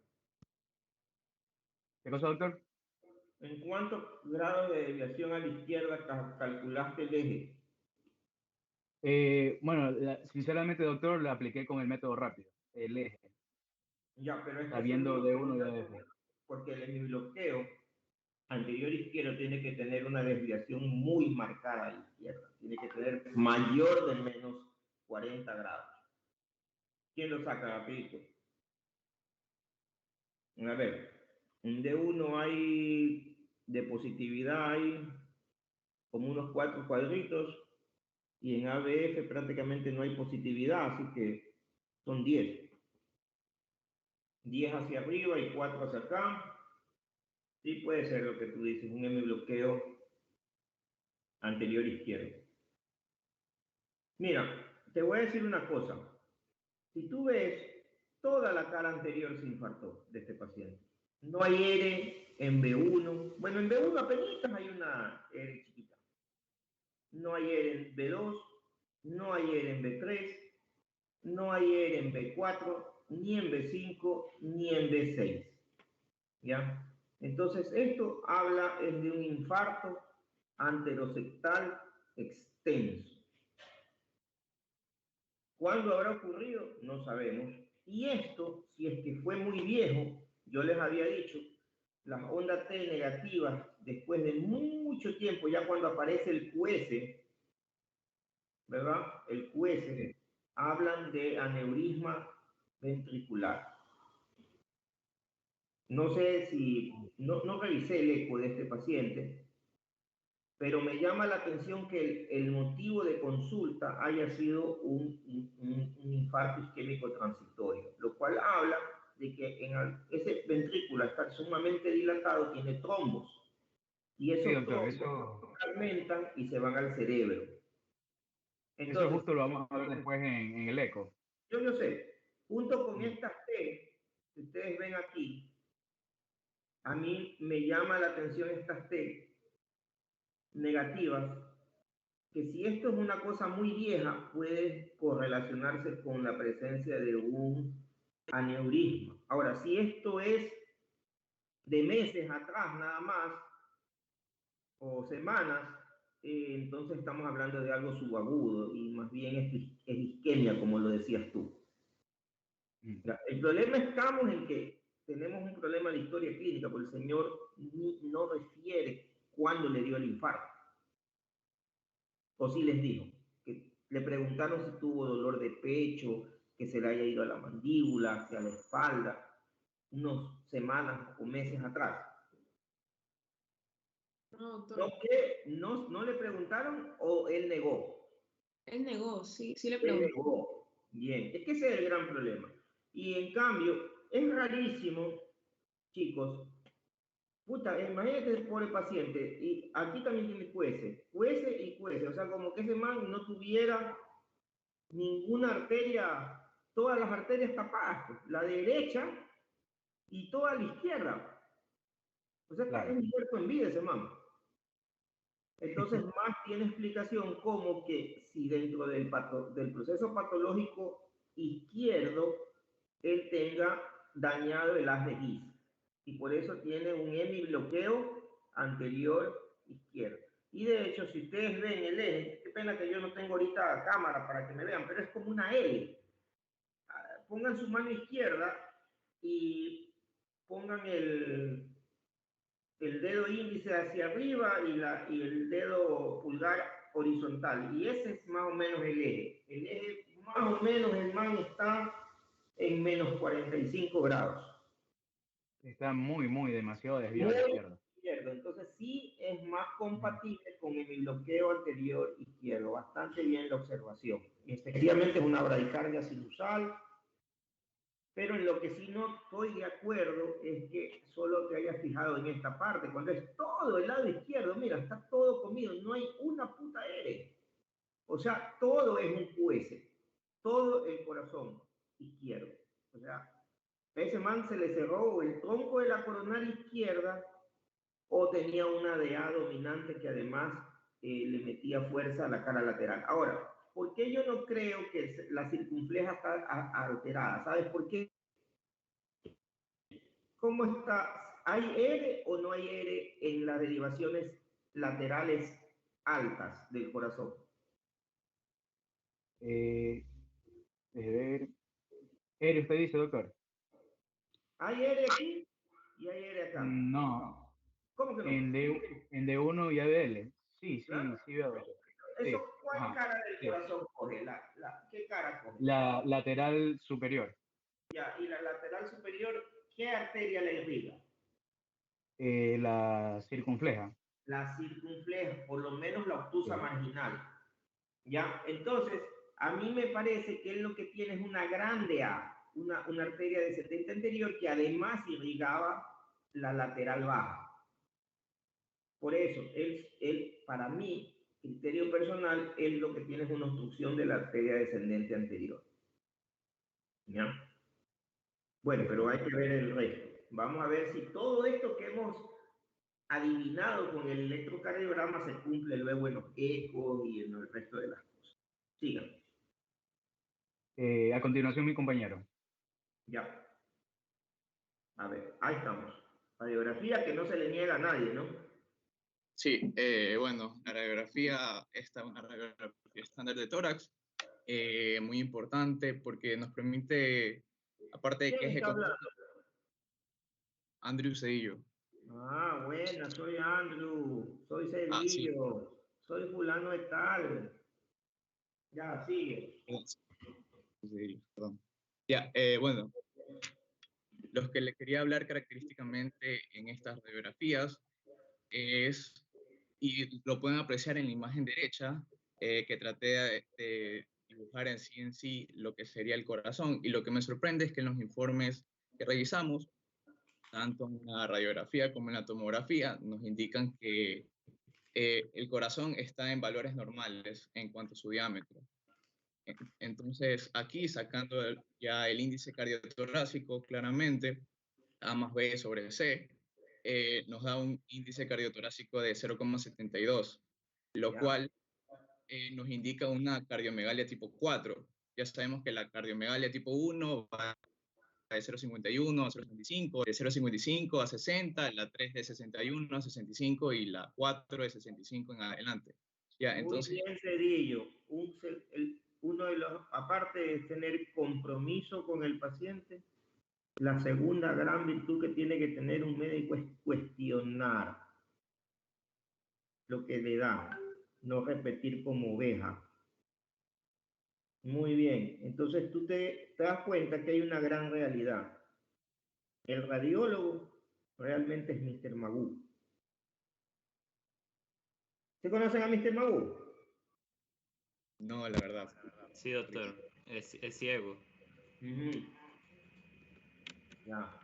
¿Qué cosa, doctor?
¿En cuántos grados de desviación a la izquierda calculaste el eje?
Bueno, sinceramente, doctor, la apliqué con el método rápido, el eje,
Ya, pero es que
sabiendo de uno y de otro.
porque el hemibloqueo anterior izquierdo tiene que tener una desviación muy marcada a la izquierda. Tiene que tener mayor de menos 40 grados. ¿Quién lo saca, rapidito? A ver, en D1 hay de positividad, hay como unos 4 cuadritos, y en ABF prácticamente no hay positividad, así que son 10. 10 hacia arriba y 4 hacia acá. Sí puede ser lo que tú dices, un hemibloqueo anterior izquierdo. Mira, te voy a decir una cosa. Si tú ves, toda la cara anterior se infartó de este paciente. No hay ERE en B1. Bueno, en B1 apenas hay una ERE chiquita. No hay ERE en B2, no hay ERE en B3, no hay ERE en B4, ni en B5, ni en B6. ¿Ya? Entonces, esto habla de un infarto anteroseptal extenso. ¿Cuándo habrá ocurrido? No sabemos. Y esto, si es que fue muy viejo, yo les había dicho, las ondas T negativas, después de mucho tiempo, ya cuando aparece el QS, ¿verdad? El QS, hablan de aneurisma ventricular. No sé si, no revisé el eco de este paciente, pero me llama la atención que el motivo de consulta haya sido un infarto isquémico transitorio, lo cual habla de que ese ventrículo está sumamente dilatado, tiene trombos, y esos trombos fragmentan y se van al cerebro. Entonces,
eso justo lo vamos a ver después en el eco.
Yo sé, junto con estas T que ustedes ven aquí, a mí me llama la atención estas T negativas, que si esto es una cosa muy vieja, puede correlacionarse con la presencia de un aneurisma. Ahora, si esto es de meses atrás nada más, o semanas, entonces estamos hablando de algo subagudo, y más bien es isquemia, como lo decías tú. El problema estamos en que tenemos un problema de historia clínica, porque el señor no refiere cuándo le dio el infarto. O sí les dijo, que le preguntaron si tuvo dolor de pecho, que se le haya ido a la mandíbula, hacia la espalda, unas semanas o meses atrás. No le preguntaron o él negó.
Él negó, sí le preguntó.
Él negó. Bien, es que ese es el gran problema. Y en cambio, es rarísimo, chicos. Puta, imagínate el pobre paciente, y aquí también tiene QS y QS, o sea, como que ese man no tuviera ninguna arteria, todas las arterias tapadas, pues, la derecha y toda la izquierda. O sea, claro, es muerto en vida ese man. Entonces, más tiene explicación como que si dentro del proceso patológico izquierdo, él tenga dañado el haz de His. Y por eso tiene un hemibloqueo anterior izquierdo. Y de hecho, si ustedes ven el eje, qué pena que yo no tengo ahorita cámara para que me vean, pero es como una L. Pongan su mano izquierda y pongan el dedo índice hacia arriba y el dedo pulgar horizontal. Y ese es más o menos el eje. El eje, más o menos, el man está en menos 45 grados.
Está muy demasiado desviado a la izquierda.
Entonces sí es más compatible con el bloqueo anterior izquierdo. Bastante bien la observación. Y efectivamente es una bradicardia sinusal, pero en lo que sí no estoy de acuerdo es que solo te hayas fijado en esta parte, cuando es todo el lado izquierdo, mira, está todo comido, no hay una puta R. O sea, todo es un QS, todo el corazón izquierdo. O sea, ese man se le cerró el tronco de la coronal izquierda o tenía una DA dominante que además le metía fuerza a la cara lateral. Ahora, ¿por qué yo no creo que la circunfleja está alterada? ¿Sabes por qué? ¿Cómo está? ¿Hay R o no hay R en las derivaciones laterales altas del corazón?
Déjeme ver. ¿R usted dice, doctor?
¿Hay R aquí y hay R acá?
No,
¿Cómo que no?
en D1 y ADL. Sí,
¿Claro?
sí veo. Sí,
¿Eso cuál
ajá,
cara del
sí.
corazón coge? ¿Qué cara coge?
La lateral superior.
Ya, y la lateral superior, ¿qué arteria la irriga?
La circunfleja.
La circunfleja, por lo menos la obtusa
Sí.
marginal. ¿Ya? Entonces, a mí me parece que él lo que tiene es una grande A, una arteria descendente anterior que además irrigaba la lateral baja. Por eso, él, para mí, criterio personal, él lo que tiene es una obstrucción de la arteria descendente anterior. ¿Ya? Bueno, pero hay que ver el resto. Vamos a ver si todo esto que hemos adivinado con el electrocardiograma se cumple luego en los ecos y en el resto de las cosas. Sigan.
A continuación, mi compañero.
Ya. A ver, ahí estamos. Radiografía que no se le niega a nadie, ¿no?
Sí, bueno, la radiografía, esta es una radiografía estándar de tórax, muy importante porque nos permite, aparte de que
¿Quién
es
está hablando?
Andrew Cedillo.
Ah, buena, soy Andrew, soy
Ah, sí.
Cedillo, soy fulano de tal. Ya, sigue.
Cedillo, perdón. Ya, bueno, los que le quería hablar característicamente en estas radiografías es, y lo pueden apreciar en la imagen derecha, que traté de dibujar en sí lo que sería el corazón, y lo que me sorprende es que en los informes que revisamos, tanto en la radiografía como en la tomografía, nos indican que el corazón está en valores normales en cuanto a su diámetro. Entonces, aquí sacando ya el índice cardiotorácico, claramente, A más B sobre C, nos da un índice cardiotorácico de 0,72, lo cual nos indica una cardiomegalia tipo 4. Ya sabemos que la cardiomegalia tipo 1 va de 0,51 a 0,65, de 0,55 a 60, la 3 de 61 a 65 y la 4 de 65 en adelante. Ya, entonces,
muy bien, Cedillo. Uno de los, aparte de tener compromiso con el paciente, la segunda gran virtud que tiene que tener un médico es cuestionar lo que le da, no repetir como oveja. Muy bien, entonces tú te das cuenta que hay una gran realidad. El radiólogo realmente es Mr. Magoo. ¿Se conocen a Mr. Magoo?
no, la verdad.
Sí, doctor. Es ciego.
Ya.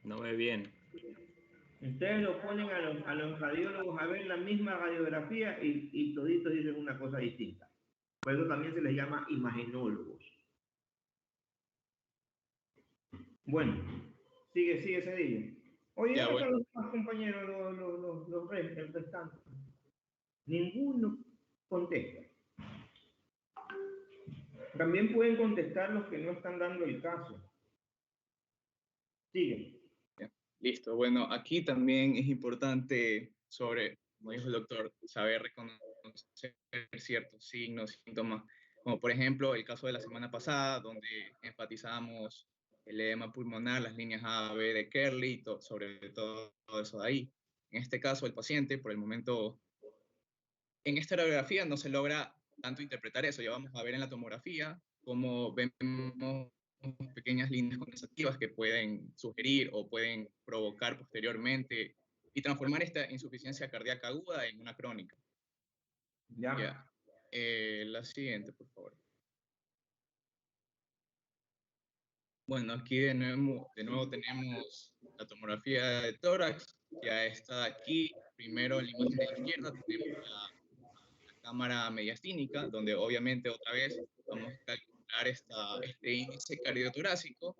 No ve bien.
Ustedes lo ponen a los radiólogos a ver la misma radiografía y toditos dicen una cosa distinta. Por eso también se les llama imagenólogos. Bueno, sigue Cedillo. Oye,
Ya,
¿dónde
bueno.
están los demás compañeros, el restante? Ninguno contesta. También pueden contestar los que no están dando el caso. Sigue.
Listo. Bueno, aquí también es importante sobre, como dijo el doctor, saber reconocer ciertos signos, síntomas, como por ejemplo el caso de la semana pasada, donde enfatizamos el edema pulmonar, las líneas A, B de Kerley, sobre todo eso de ahí. En este caso, el paciente, por el momento, en esta radiografía no se logra tanto interpretar eso. Ya vamos a ver en la tomografía cómo vemos pequeñas líneas condensativas que pueden sugerir o pueden provocar posteriormente y transformar esta insuficiencia cardíaca aguda en una crónica.
Ya.
La siguiente, por favor. Bueno, aquí de nuevo tenemos la tomografía de tórax. Ya está aquí. Primero en la imagen de la izquierda tenemos la cámara mediastínica, donde obviamente otra vez vamos a calcular este índice cardiotorácico.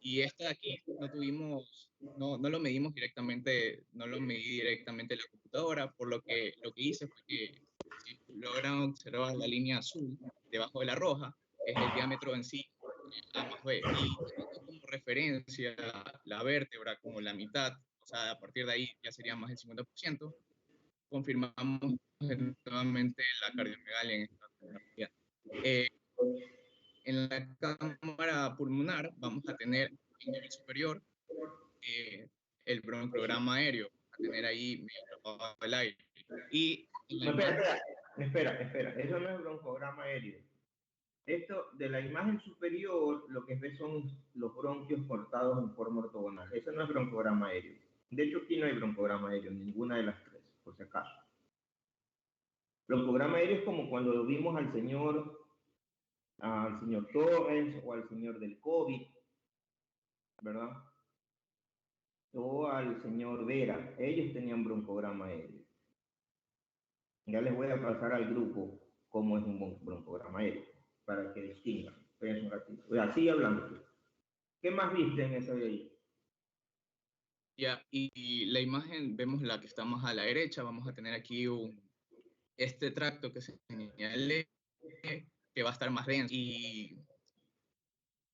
Y este de aquí no lo medimos directamente, no lo medí directamente en la computadora, por lo que hice fue que, si logran observar la línea azul debajo de la roja, es el diámetro en sí, A más B. Y tomando como referencia la vértebra como la mitad, o sea, a partir de ahí ya sería más del 50%, confirmamos nuevamente la cardiomegalia en esta tomografía. En la cámara pulmonar vamos a tener en nivel superior el broncograma aéreo, a tener ahí medio tapado el aire. Y en la
espera, eso no es broncograma aéreo. Esto de la imagen superior, lo que ves son los bronquios cortados en forma ortogonal. Eso no es broncograma aéreo. De hecho, aquí no hay broncograma aéreo, ninguna de las tres, por si acaso. Broncograma aéreo es como cuando lo vimos al señor Torres o al señor del COVID, ¿verdad? O al señor Vera. Ellos tenían broncograma aéreo. Ya les voy a pasar al grupo cómo es un broncograma aéreo, para que distingan. Espérense un ratito. O sea, sigue hablando. ¿Qué más viste en esa de ahí?
Ya, y la imagen, vemos la que está más a la derecha, vamos a tener aquí este tracto que se señalé, que va a estar más denso. Y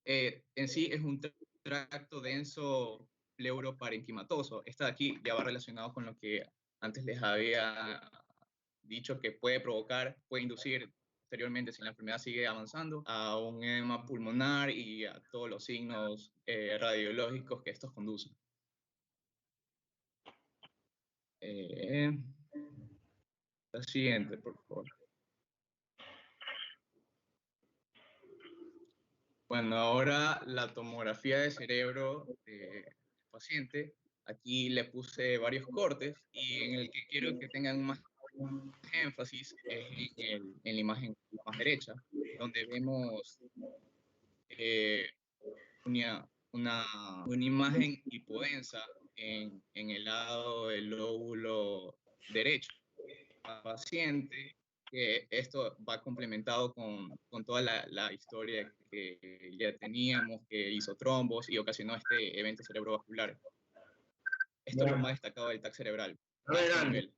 en sí es un tracto denso pleuroparenquimatoso. Esta de aquí ya va relacionado con lo que antes les había dicho, que puede inducir posteriormente, si la enfermedad sigue avanzando, a un edema pulmonar y a todos los signos radiológicos que estos conducen. La siguiente, por favor. Bueno, ahora la tomografía de cerebro del paciente. Aquí le puse varios cortes y en el que quiero que tengan más énfasis es en la imagen más derecha, donde vemos una imagen hipodensa en el lado del lóbulo derecho al paciente, que esto va complementado con toda la historia que ya teníamos, que hizo trombos y ocasionó este evento cerebrovascular. Esto es lo más destacado del TAC cerebral.
A ver, Andy,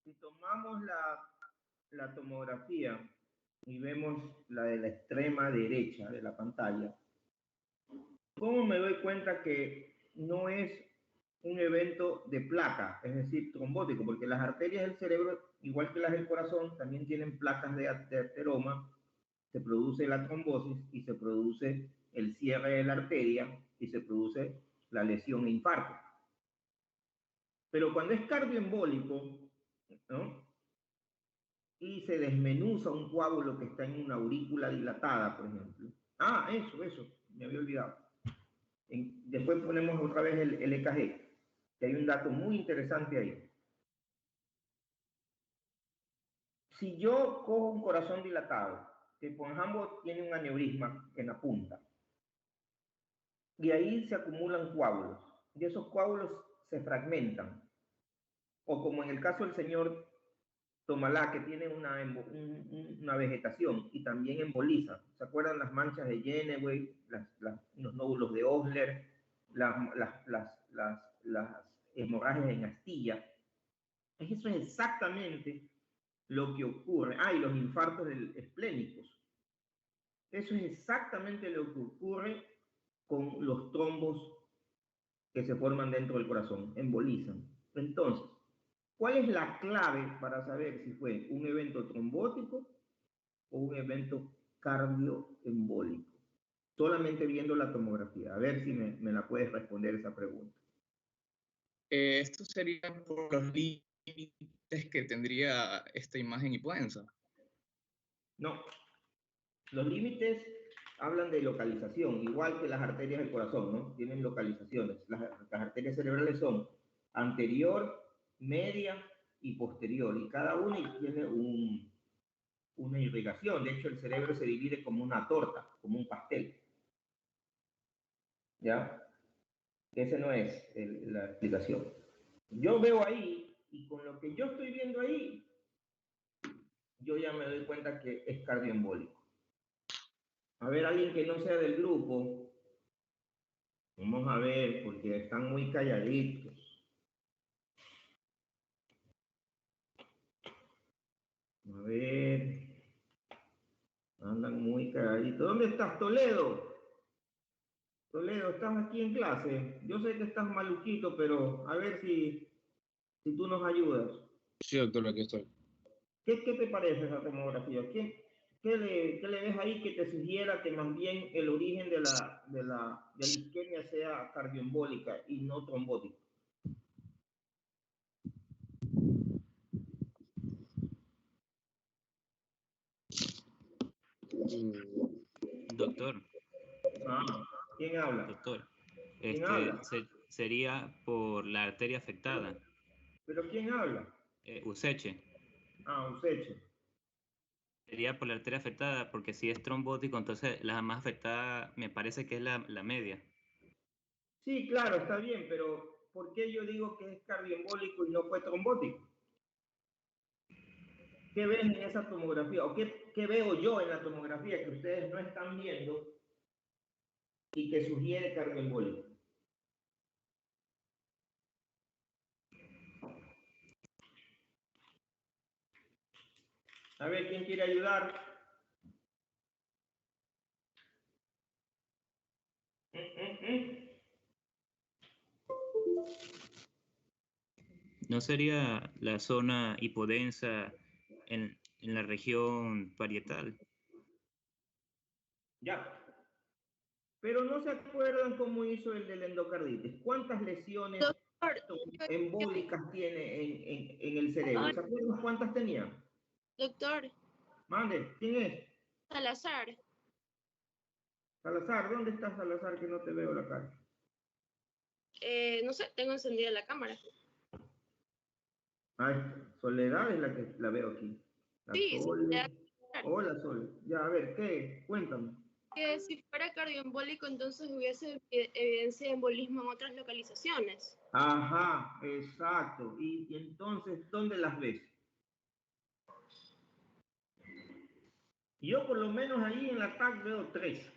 si tomamos la tomografía y vemos la de la extrema derecha de la pantalla, ¿cómo me doy cuenta que no es un evento de placa, es decir, trombótico? Porque las arterias del cerebro, igual que las del corazón, también tienen placas de ateroma, se produce la trombosis y se produce el cierre de la arteria y se produce la lesión e infarto. Pero cuando es cardioembólico, ¿no?, y se desmenuza un coágulo que está en una aurícula dilatada, por ejemplo. Eso, me había olvidado. Después ponemos otra vez el EKG, que hay un dato muy interesante ahí. Si yo cojo un corazón dilatado, que por ejemplo tiene un aneurisma en la punta, y ahí se acumulan coágulos, y esos coágulos se fragmentan, o como en el caso del señor Tomalá, que tiene una vegetación y también emboliza. ¿Se acuerdan las manchas de Jennewey, los nódulos de Osler, las hemorragias en astilla? Eso es exactamente lo que ocurre. Y los infartos esplénicos. Eso es exactamente lo que ocurre con los trombos que se forman dentro del corazón, embolizan. Entonces, ¿cuál es la clave para saber si fue un evento trombótico o un evento cardioembólico? Solamente viendo la tomografía. A ver si me la puedes responder esa pregunta.
Esto sería por los límites que tendría esta imagen hipodensa.
No. Los límites hablan de localización, igual que las arterias del corazón, ¿no? Tienen localizaciones. Las arterias cerebrales son anterior, media y posterior, y cada una tiene una irrigación. De hecho, el cerebro se divide como una torta, como un pastel. ¿Ya? Esa no es la explicación. Yo veo ahí, y con lo que yo estoy viendo ahí, yo ya me doy cuenta que es cardioembólico. A ver, alguien que no sea del grupo. Vamos a ver, porque están muy calladitos. A ver. Andan muy calladitos. ¿Dónde estás, Toledo? Toledo, ¿estás aquí en clase? Yo sé que estás maluquito, pero a ver si tú nos ayudas.
Sí, doctor, aquí estoy.
¿Qué te parece esa tomografía? ¿Qué le ves ahí que te sugiera que más bien el origen de la isquemia sea cardioembólica y no trombótica?
Doctor,
Ah, ¿quién habla?
doctor,
¿Quién habla?
sería por la arteria afectada,
¿Pero quién habla?
Useche.
Ah, Useche.
Sería por la arteria afectada, porque si es trombótico, entonces la más afectada me parece que es la media.
Sí, claro, está bien, pero ¿por qué yo digo que es cardioembólico y no fue trombótico? ¿Qué ven en esa tomografía? ¿O qué veo yo en la tomografía que ustedes no están viendo y que sugiere cardioembólico? A ver, ¿quién quiere ayudar?
¿No sería la zona hipodensa en la región parietal?
Ya. Pero no se acuerdan cómo hizo el del endocarditis. ¿Cuántas lesiones embólicas tiene en el cerebro? ¿Se acuerdan cuántas tenía?
Doctor,
Mande, ¿quién es?
Salazar.
Salazar, ¿dónde está Salazar que no te veo la cara?
No sé, tengo encendida la cámara.
Ay, Soledad es la que la veo aquí. La
Sí,
Sole. Hola, Sole. Ya, a ver, ¿qué? Cuéntame.
que si fuera cardioembólico, entonces hubiese evidencia de embolismo en otras localizaciones.
Ajá, exacto. Y entonces, ¿dónde las ves? Yo por lo menos ahí en la TAC veo 3.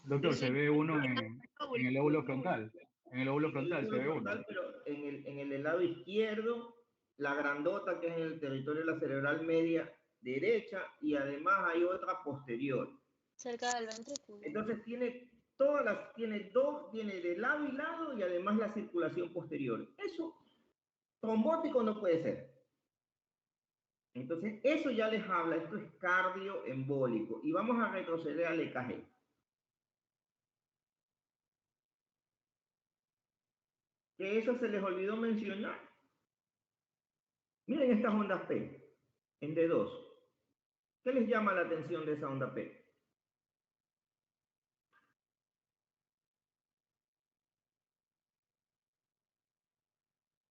Doctor, se ve uno en el lóbulo frontal. En el lóbulo frontal se ve uno.
Pero en el lado izquierdo, la grandota que es en el territorio de la cerebral media derecha y además hay otra posterior.
Cerca del ventrículo.
Entonces tiene todas las, tiene dos, tiene de lado y lado y además la circulación posterior. Eso, trombótico no puede ser. Entonces, eso ya les habla, esto es cardioembólico. Y vamos a retroceder al EKG. Que eso se les olvidó mencionar. Miren estas ondas P en D2. ¿Qué les llama la atención de esa onda P?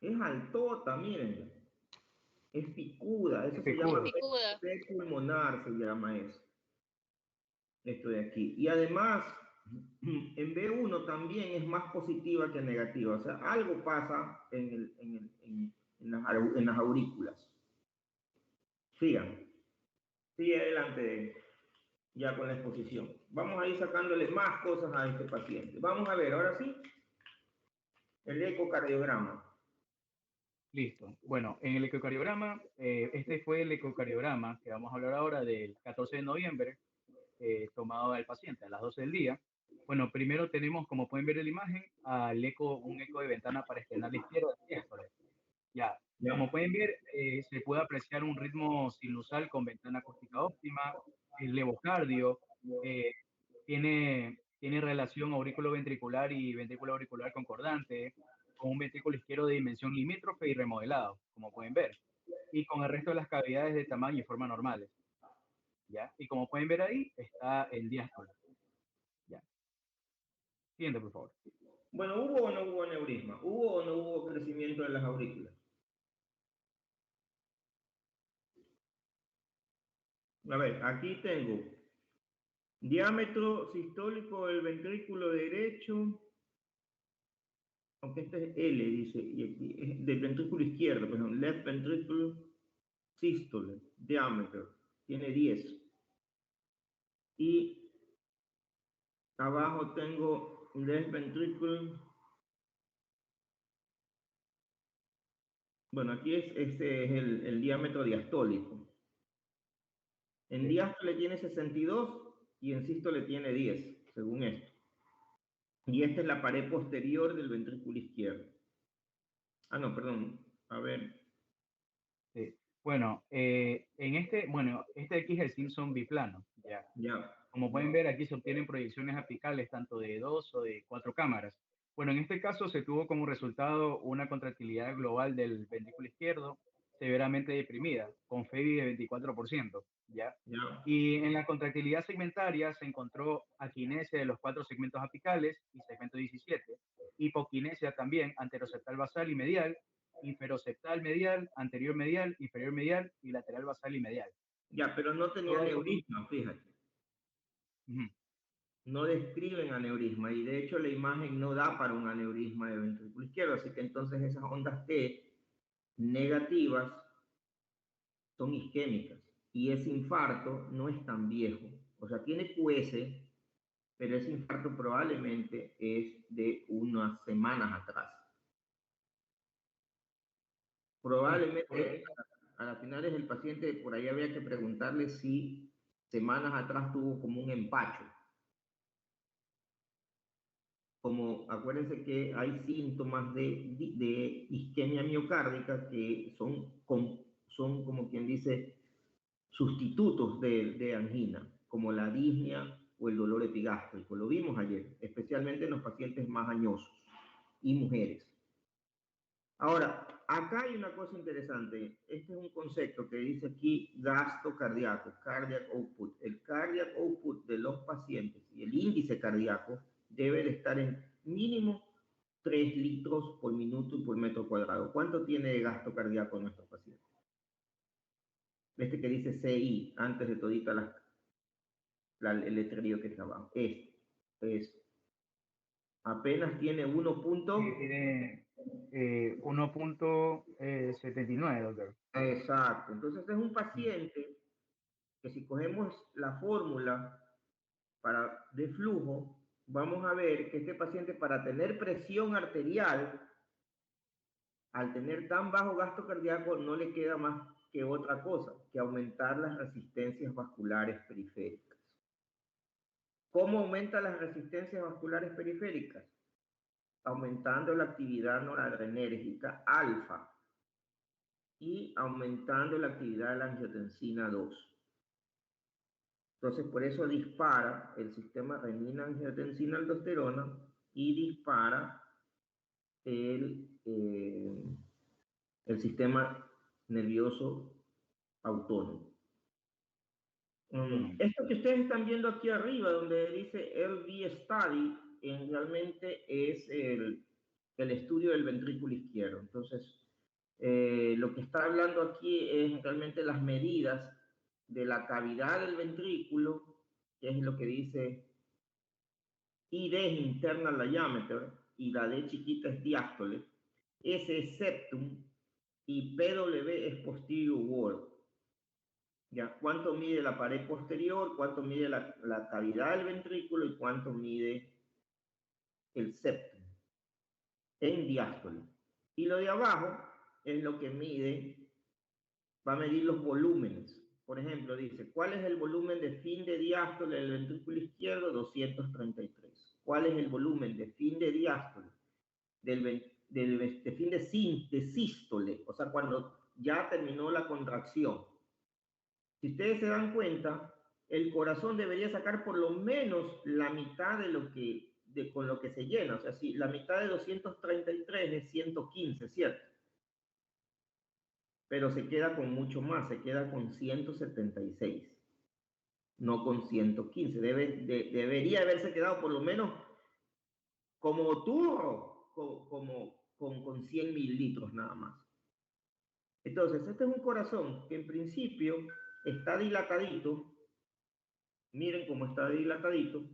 Es altota, miren. Es picuda, eso se llama P pulmonar, se llama eso. Esto de aquí. Y además, en B1 también es más positiva que negativa. O sea, algo pasa en las aurículas. Sigan. Sigue adelante ya con la exposición. Vamos a ir sacándole más cosas a este paciente. Vamos a ver, ahora sí, el ecocardiograma.
Listo. Bueno, en el ecocardiograma, este fue el ecocardiograma que vamos a hablar ahora del 14 de noviembre, tomado al paciente a las 12 del día. Bueno, primero tenemos, como pueden ver en la imagen, un eco de ventana paresternal izquierdo de diástole. Ya, como pueden ver, se puede apreciar un ritmo sinusal con ventana acústica óptima, el levocardio, tiene relación aurículo-ventricular y ventrículo-auricular concordante, con un ventrículo izquierdo de dimensión limítrofe y remodelado, como pueden ver, y con el resto de las cavidades de tamaño y forma normales. ¿Ya? Y como pueden ver ahí, está el diástole. ¿Ya? Siguiente, por favor.
Bueno, ¿hubo o no hubo aneurisma? ¿Hubo o no hubo crecimiento de las aurículas? A ver, aquí tengo diámetro sistólico del ventrículo derecho, aunque este es L, dice, y aquí es del ventrículo izquierdo, perdón, left ventricular systole, diámetro, tiene 10. Y abajo tengo left ventricle. Bueno, aquí este es el diámetro diastólico. En diástole tiene 62 y en sístole tiene 10, según esto. Y esta es la pared posterior del ventrículo izquierdo. Ah, no, perdón. A ver.
Sí. Bueno, este aquí es el Simpson biplano. Ya.
Ya.
Como pueden ver, aquí se obtienen proyecciones apicales tanto de 2 o de 4 cámaras. Bueno, en este caso se tuvo como resultado una contractilidad global del ventrículo izquierdo severamente deprimida, con FEBI de 24%, ¿ya?
Ya.
Y en la contractilidad segmentaria se encontró aquinesia de los 4 segmentos apicales y segmento 17, hipoquinesia también anteroseptal basal y medial, inferoseptal medial, anterior medial, inferior medial y lateral basal y medial.
Ya, pero no tenía
Todo eso-
aneurisma, fíjate.
Ujú.
No describen aneurisma y de hecho la imagen no da para un aneurisma de ventrículo izquierdo, así que entonces esas ondas T negativas son isquémicas y ese infarto no es tan viejo. O sea, tiene QS, pero ese infarto probablemente es de unas semanas atrás. Probablemente a las finales del paciente por ahí habría que preguntarle si semanas atrás tuvo como un empacho. Como acuérdense que hay síntomas de isquemia miocárdica que son como quien dice sustitutos de angina, como la disnea o el dolor epigástrico. Lo vimos ayer, especialmente en los pacientes más añosos y mujeres. Ahora, acá hay una cosa interesante. Este es un concepto que dice aquí gasto cardíaco, cardiac output. El cardiac output de los pacientes y el índice cardíaco debe de estar en mínimo 3 litros por minuto y por metro cuadrado. ¿Cuánto tiene de gasto cardíaco nuestro paciente? Este que dice CI, antes de todita el letrerío que está abajo. Apenas tiene 1.
Tiene 1.79, doctor.
Exacto. Entonces este es un paciente que si cogemos la fórmula de flujo, vamos a ver que este paciente para tener presión arterial, al tener tan bajo gasto cardíaco, no le queda más que otra cosa, que aumentar las resistencias vasculares periféricas. ¿Cómo aumenta las resistencias vasculares periféricas? Aumentando la actividad noradrenérgica alfa y aumentando la actividad de la angiotensina 2. Entonces, por eso dispara el sistema renina-angiotensina-aldosterona y dispara el sistema nervioso autónomo. Esto que ustedes están viendo aquí arriba, donde dice LV Study, realmente es el estudio del ventrículo izquierdo. Entonces, lo que está hablando aquí es realmente las medidas de la cavidad del ventrículo, que es lo que dice ID es internal diameter y la D chiquita es diástole, S es septum y PW es posterior wall. ¿Ya? ¿Cuánto mide la pared posterior? ¿Cuánto mide la cavidad del ventrículo? ¿Y cuánto mide el septum? En diástole. Y lo de abajo es lo que va a medir los volúmenes. Por ejemplo, dice, ¿cuál es el volumen de fin de diástole del ventrículo izquierdo? 233. ¿Cuál es el volumen de fin de diástole de fin de sístole? O sea, cuando ya terminó la contracción. Si ustedes se dan cuenta, el corazón debería sacar por lo menos la mitad con lo que se llena. O sea, si la mitad de 233 es 115, ¿cierto? Pero se queda con mucho más, se queda con 176, no con 115. Debería haberse quedado por lo menos como turro, con 100 mililitros nada más. Entonces, este es un corazón que en principio está dilatadito. Miren cómo está dilatadito,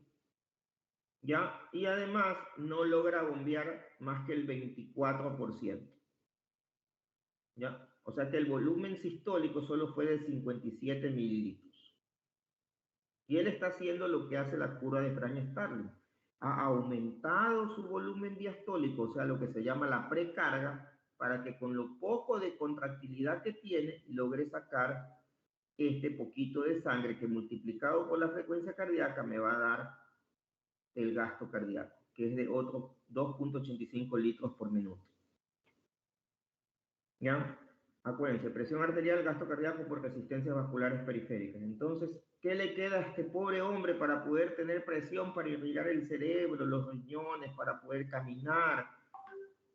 ¿ya? Y además no logra bombear más que el 24%, ¿ya? O sea que el volumen sistólico solo fue de 57 mililitros. Y él está haciendo lo que hace la cura de Frank-Starling. Ha aumentado su volumen diastólico, o sea, lo que se llama la precarga, para que con lo poco de contractilidad que tiene, logre sacar este poquito de sangre que multiplicado por la frecuencia cardíaca me va a dar el gasto cardíaco, que es de otros 2.85 litros por minuto. ¿Ya? Acuérdense, presión arterial, gasto cardíaco por resistencias vasculares periféricas. Entonces, ¿qué le queda a este pobre hombre para poder tener presión, para irrigar el cerebro, los riñones, para poder caminar,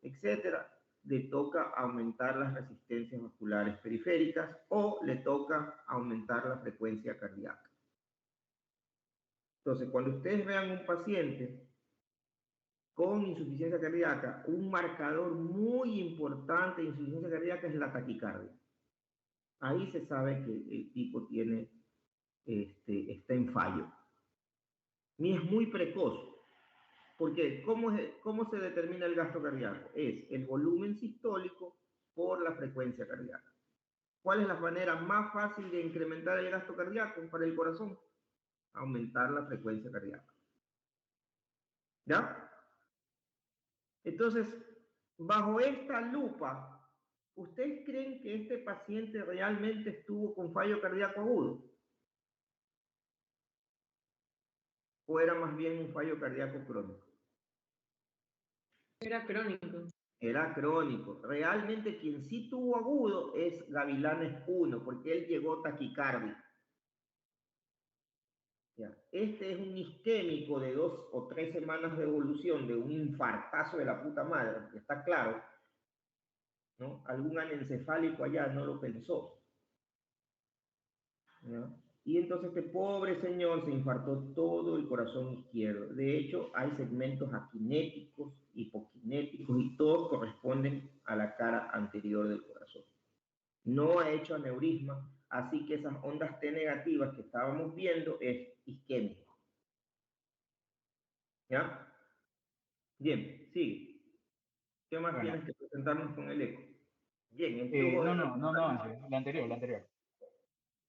etcétera? Le toca aumentar las resistencias vasculares periféricas o le toca aumentar la frecuencia cardíaca. Entonces, cuando ustedes vean un paciente con insuficiencia cardíaca, un marcador muy importante de insuficiencia cardíaca es la taquicardia. Ahí se sabe que el tipo tiene, está en fallo. Y es muy precoz. Porque ¿cómo se determina el gasto cardíaco? Es el volumen sistólico por la frecuencia cardíaca. ¿Cuál es la manera más fácil de incrementar el gasto cardíaco para el corazón? Aumentar la frecuencia cardíaca. ¿Ya? Entonces, bajo esta lupa, ¿ustedes creen que este paciente realmente estuvo con fallo cardíaco agudo? ¿O era más bien un fallo cardíaco crónico?
Era crónico.
Era crónico. Realmente quien sí tuvo agudo es Gavilanes 1, porque él llegó taquicárdico. Ya. Este es un isquémico de 2 o 3 semanas de evolución, de un infartazo de la puta madre, porque está claro, ¿no? Algún anencefálico allá no lo pensó. ¿Ya? Y entonces este pobre señor se infartó todo el corazón izquierdo. De hecho, hay segmentos aquinéticos, hipoquinéticos, y todos corresponden a la cara anterior del corazón. No ha hecho aneurisma, así que esas ondas T negativas que estábamos viendo es isquémico. ¿Ya? Bien, sigue. ¿Qué más
Bueno.
tienes que presentarnos con el eco? Bien, el flujo de
No, la anterior.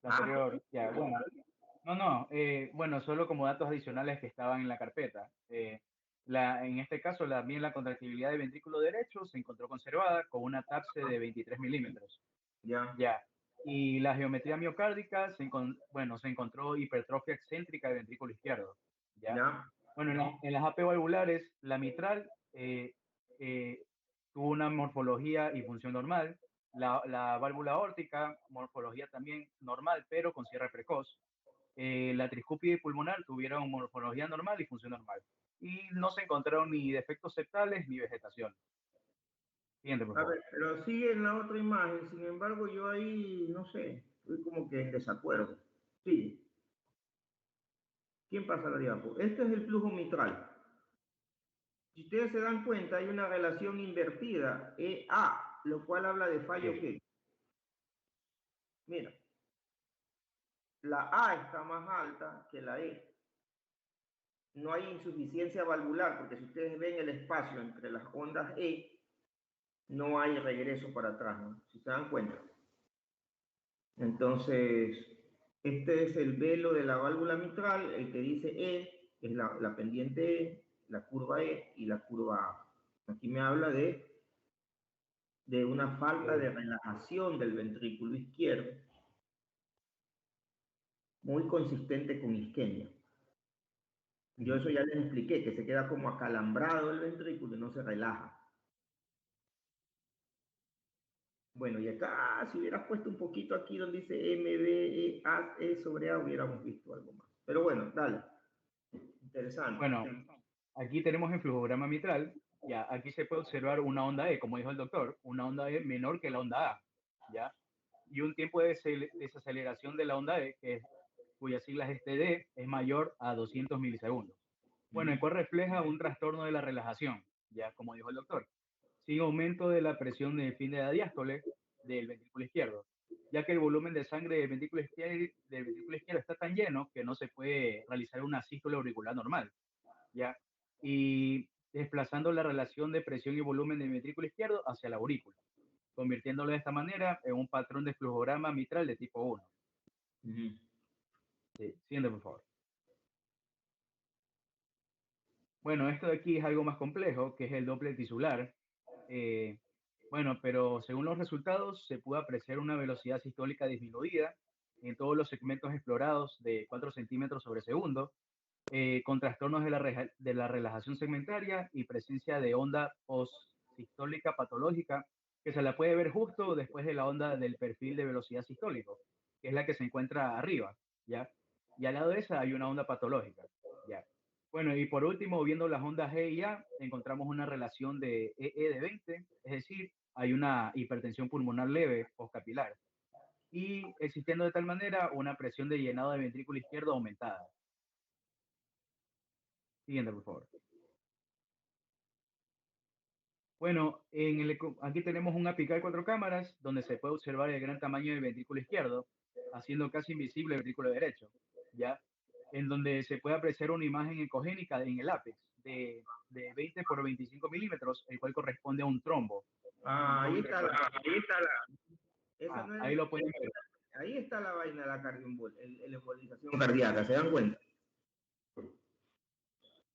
La anterior, ya, bueno. Bueno, solo como datos adicionales que estaban en la carpeta. En este caso, también la contractibilidad del ventrículo derecho se encontró conservada con una TAPSE de 23 milímetros.
Ya.
Y la geometría miocárdica, se encontró hipertrofia excéntrica del ventrículo izquierdo. ¿Ya? Bueno, en las AP valvulares, la mitral tuvo una morfología y función normal. La válvula aórtica, morfología también normal, pero con cierre precoz. La tricúpide pulmonar tuvieron morfología normal y función normal. Y no se encontraron ni defectos septales ni vegetación. Siguiente, por
A
favor.
ver, pero sigue en la otra imagen, sin embargo, yo ahí, no sé, estoy como que en desacuerdo. Sí. ¿Quién pasa la diapo? Este es el flujo mitral. Si ustedes se dan cuenta, hay una relación invertida, EA, lo cual habla de fallo ¿qué? Mira, la A está más alta que la E. No hay insuficiencia valvular, porque si ustedes ven el espacio entre las ondas E, no hay regreso para atrás, ¿no? Si se dan cuenta. Entonces, este es el velo de la válvula mitral, el que dice E, es la pendiente E, la curva E y la curva A. Aquí me habla de una falta de relajación del ventrículo izquierdo, muy consistente con isquemia. Yo eso ya les expliqué, que se queda como acalambrado el ventrículo y no se relaja. Bueno, y acá, si hubieras puesto un poquito aquí donde dice MBE sobre A, hubiéramos visto algo más. Pero bueno, dale. Interesante.
Bueno, aquí tenemos el flujograma mitral. Ya, aquí se puede observar una onda E, como dijo el doctor, una onda E menor que la onda A, ¿ya? Y un tiempo de desaceleración de la onda E, cuyas siglas es TD, es mayor a 200 milisegundos. Bueno, el cual refleja un trastorno de la relajación, ya como dijo el doctor, sin aumento de la presión del fin de la diástole del ventrículo izquierdo, ya que el volumen de sangre del ventrículo izquierdo está tan lleno que no se puede realizar una sístole auricular normal, ¿ya? Y desplazando la relación de presión y volumen del ventrículo izquierdo hacia la aurícula, convirtiéndolo de esta manera en un patrón de flujograma mitral de tipo 1. Sí, siguiente, por favor. Bueno, esto de aquí es algo más complejo, que es el Doppler tisular. Eh, bueno, pero según los resultados se pudo apreciar una velocidad sistólica disminuida en todos los segmentos explorados de 4 centímetros sobre segundo, con trastornos de la relajación segmentaria y presencia de onda postsistólica patológica, que se la puede ver justo después de la onda del perfil de velocidad sistólico, que es la que se encuentra arriba, ¿ya? Y al lado de esa hay una onda patológica, ¿ya? Bueno, y por último, viendo las ondas G y A, encontramos una relación de EE de 20, es decir, hay una hipertensión pulmonar leve postcapilar, y existiendo de tal manera una presión de llenado de ventrículo izquierdo aumentada. Siguiente, por favor. Bueno, aquí tenemos un apical 4 cámaras donde se puede observar el gran tamaño del ventrículo izquierdo, haciendo casi invisible el ventrículo derecho, ¿ya? En donde se puede apreciar una imagen ecogénica en el ápex de 20 por 25 milímetros, el cual corresponde a un trombo.
Ahí está esa no es
ahí lo pueden ver.
ahí está la vaina de la la embolización cardíaca, ¿se dan cuenta?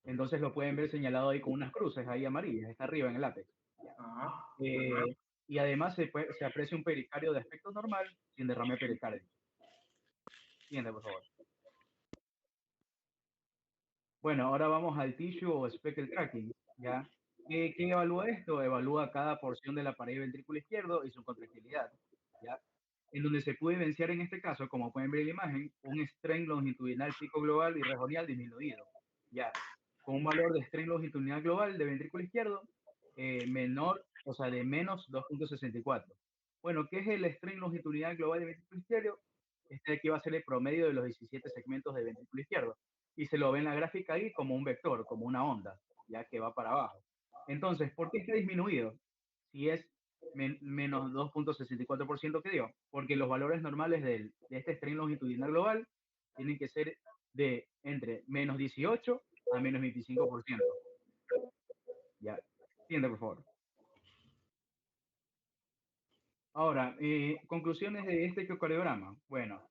Entonces lo pueden ver señalado ahí con unas cruces ahí amarillas, está arriba en el ápex. Y además se aprecia un pericardio de aspecto normal sin derrame pericárdico. Siguiente, por favor. Bueno, ahora vamos al tissue o speckle tracking, ¿ya? ¿Qué evalúa esto? Evalúa cada porción de la pared ventrículo izquierdo y su contractilidad, ¿ya? En donde se puede evidenciar en este caso, como pueden ver en la imagen, un strain longitudinal pico global y regonial disminuido, ¿ya? Con un valor de strain longitudinal global de ventrículo izquierdo menor, o sea, de menos 2.64. Bueno, ¿qué es el strain longitudinal global de ventrículo izquierdo? Este de aquí va a ser el promedio de los 17 segmentos de ventrículo izquierdo. Y se lo ve en la gráfica ahí como un vector, como una onda, ya que va para abajo. Entonces, ¿por qué está disminuido? Si es menos 2.64% que dio, porque los valores normales de este strain longitudinal global tienen que ser de entre menos 18 a menos 25%. Ya, siguiente, por favor. Ahora, conclusiones de este ecocardiograma. Bueno,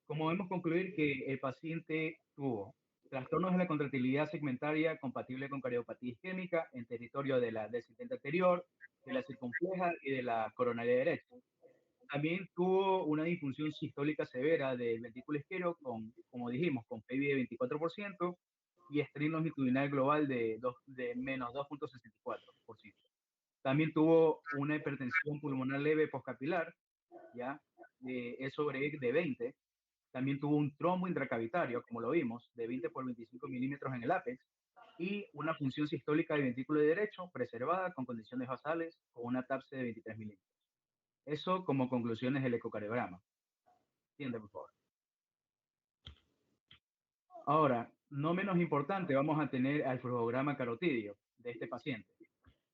como podemos concluir que el paciente tuvo trastornos de la contractilidad segmentaria compatible con cardiopatía isquémica en territorio del ascendente anterior, de la circunfleja y de la coronaria derecha. También tuvo una disfunción sistólica severa del ventrículo izquierdo con, como dijimos, con PBI de 24% y strain longitudinal global de menos 2.64%. También tuvo una hipertensión pulmonar leve postcapilar, ¿ya? E sobre E de 20. También tuvo un trombo intracavitario, como lo vimos, de 20 por 25 milímetros en el ápex, y una función sistólica del ventrículo derecho preservada con condiciones basales con una TAPSE de 23 milímetros. Eso como conclusiones del ecocardiograma. Siguiente, por favor. Ahora, no menos importante, vamos a tener al flujograma carotidio de este paciente.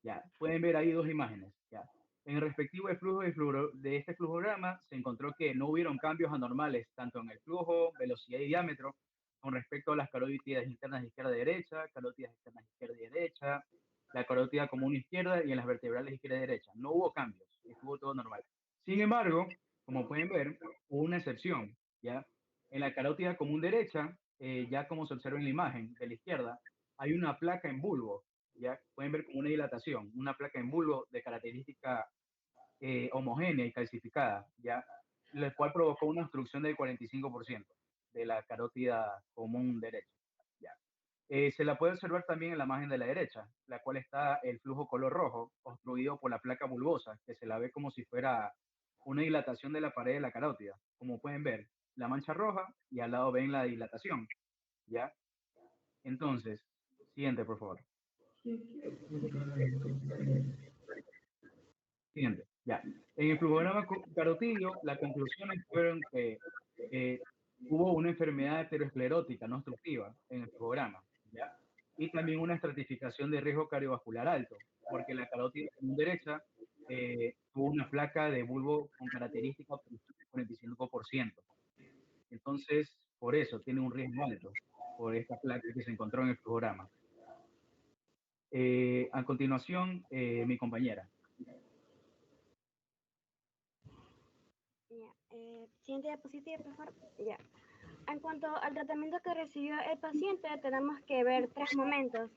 Ya, pueden ver ahí dos imágenes. Ya. En el respectivo de este flujograma se encontró que no hubieron cambios anormales tanto en el flujo, velocidad y diámetro con respecto a las carótidas internas izquierda y derecha, carótidas externas izquierda y derecha, la carótida común izquierda y en las vertebrales izquierda y derecha. No hubo cambios, estuvo todo normal. Sin embargo, como pueden ver, hubo una excepción. ¿Ya? En la carótida común derecha, ya como se observa en la imagen de la izquierda, hay una placa en bulbo. ¿Ya? Pueden ver como una dilatación, una placa en bulbo de característica homogénea y calcificada, ¿ya? Lo cual provocó una obstrucción del 45% de la carótida común derecha. ¿Ya? Se la puede observar también en la imagen de la derecha, la cual está el flujo color rojo, obstruido por la placa bulbosa, que se la ve como si fuera una dilatación de la pared de la carótida. Como pueden ver, la mancha roja y al lado ven la dilatación. ¿Ya? Entonces, siguiente, por favor. Siguiente, ya. En el flujograma carotidio, las conclusiones fueron que hubo una enfermedad aterosclerótica no obstructiva en el flujograma, ¿ya? Y también una estratificación de riesgo cardiovascular alto, porque la carótida común derecha tuvo una placa de bulbo con característica del 45%. Entonces, por eso tiene un riesgo alto, por esta placa que se encontró en el flujograma. A continuación, mi compañera.
Siguiente diapositiva, por favor. Ya. En cuanto al tratamiento que recibió el paciente, tenemos que ver 3 momentos.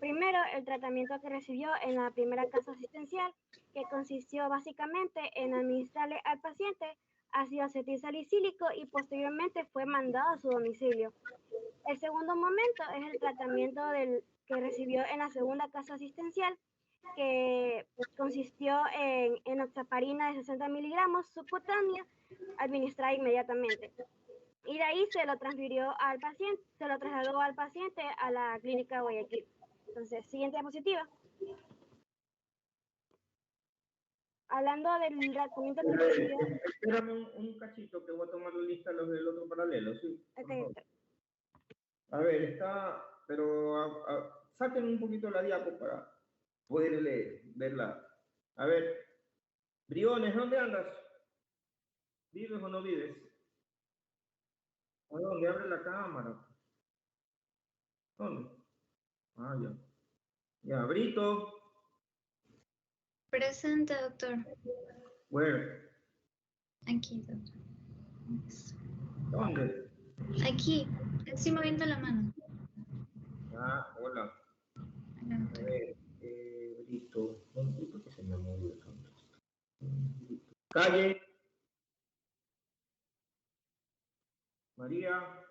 Primero, el tratamiento que recibió en la primera casa asistencial, que consistió básicamente en administrarle al paciente ácido acetilsalicílico y posteriormente fue mandado a su domicilio. El segundo momento es el tratamiento que recibió en la segunda casa asistencial, que consistió en enoxaparina de 60 miligramos subcutánea administrada inmediatamente. Y de ahí se lo transfirió al paciente, se lo trasladó al paciente a la clínica de Guayaquil. Entonces, siguiente diapositiva. Hablando del tratamiento que recibió.
Espérame un cachito que voy a tomar la lista los del otro paralelo, ¿sí?
Okay.
A ver, pero saquen un poquito la diapo para poder verla. A ver, Briones, ¿dónde andas? ¿Vives o no vives? ¿A dónde? Abre la cámara. ¿Dónde? Ah, ya. Ya, Brito.
Presente, doctor.
Where?
Aquí, doctor.
¿Dónde?
Aquí. Estoy moviendo la mano.
Ah, hola. A ver, Brito. ¿Por qué se me movió tanto? Calle. María.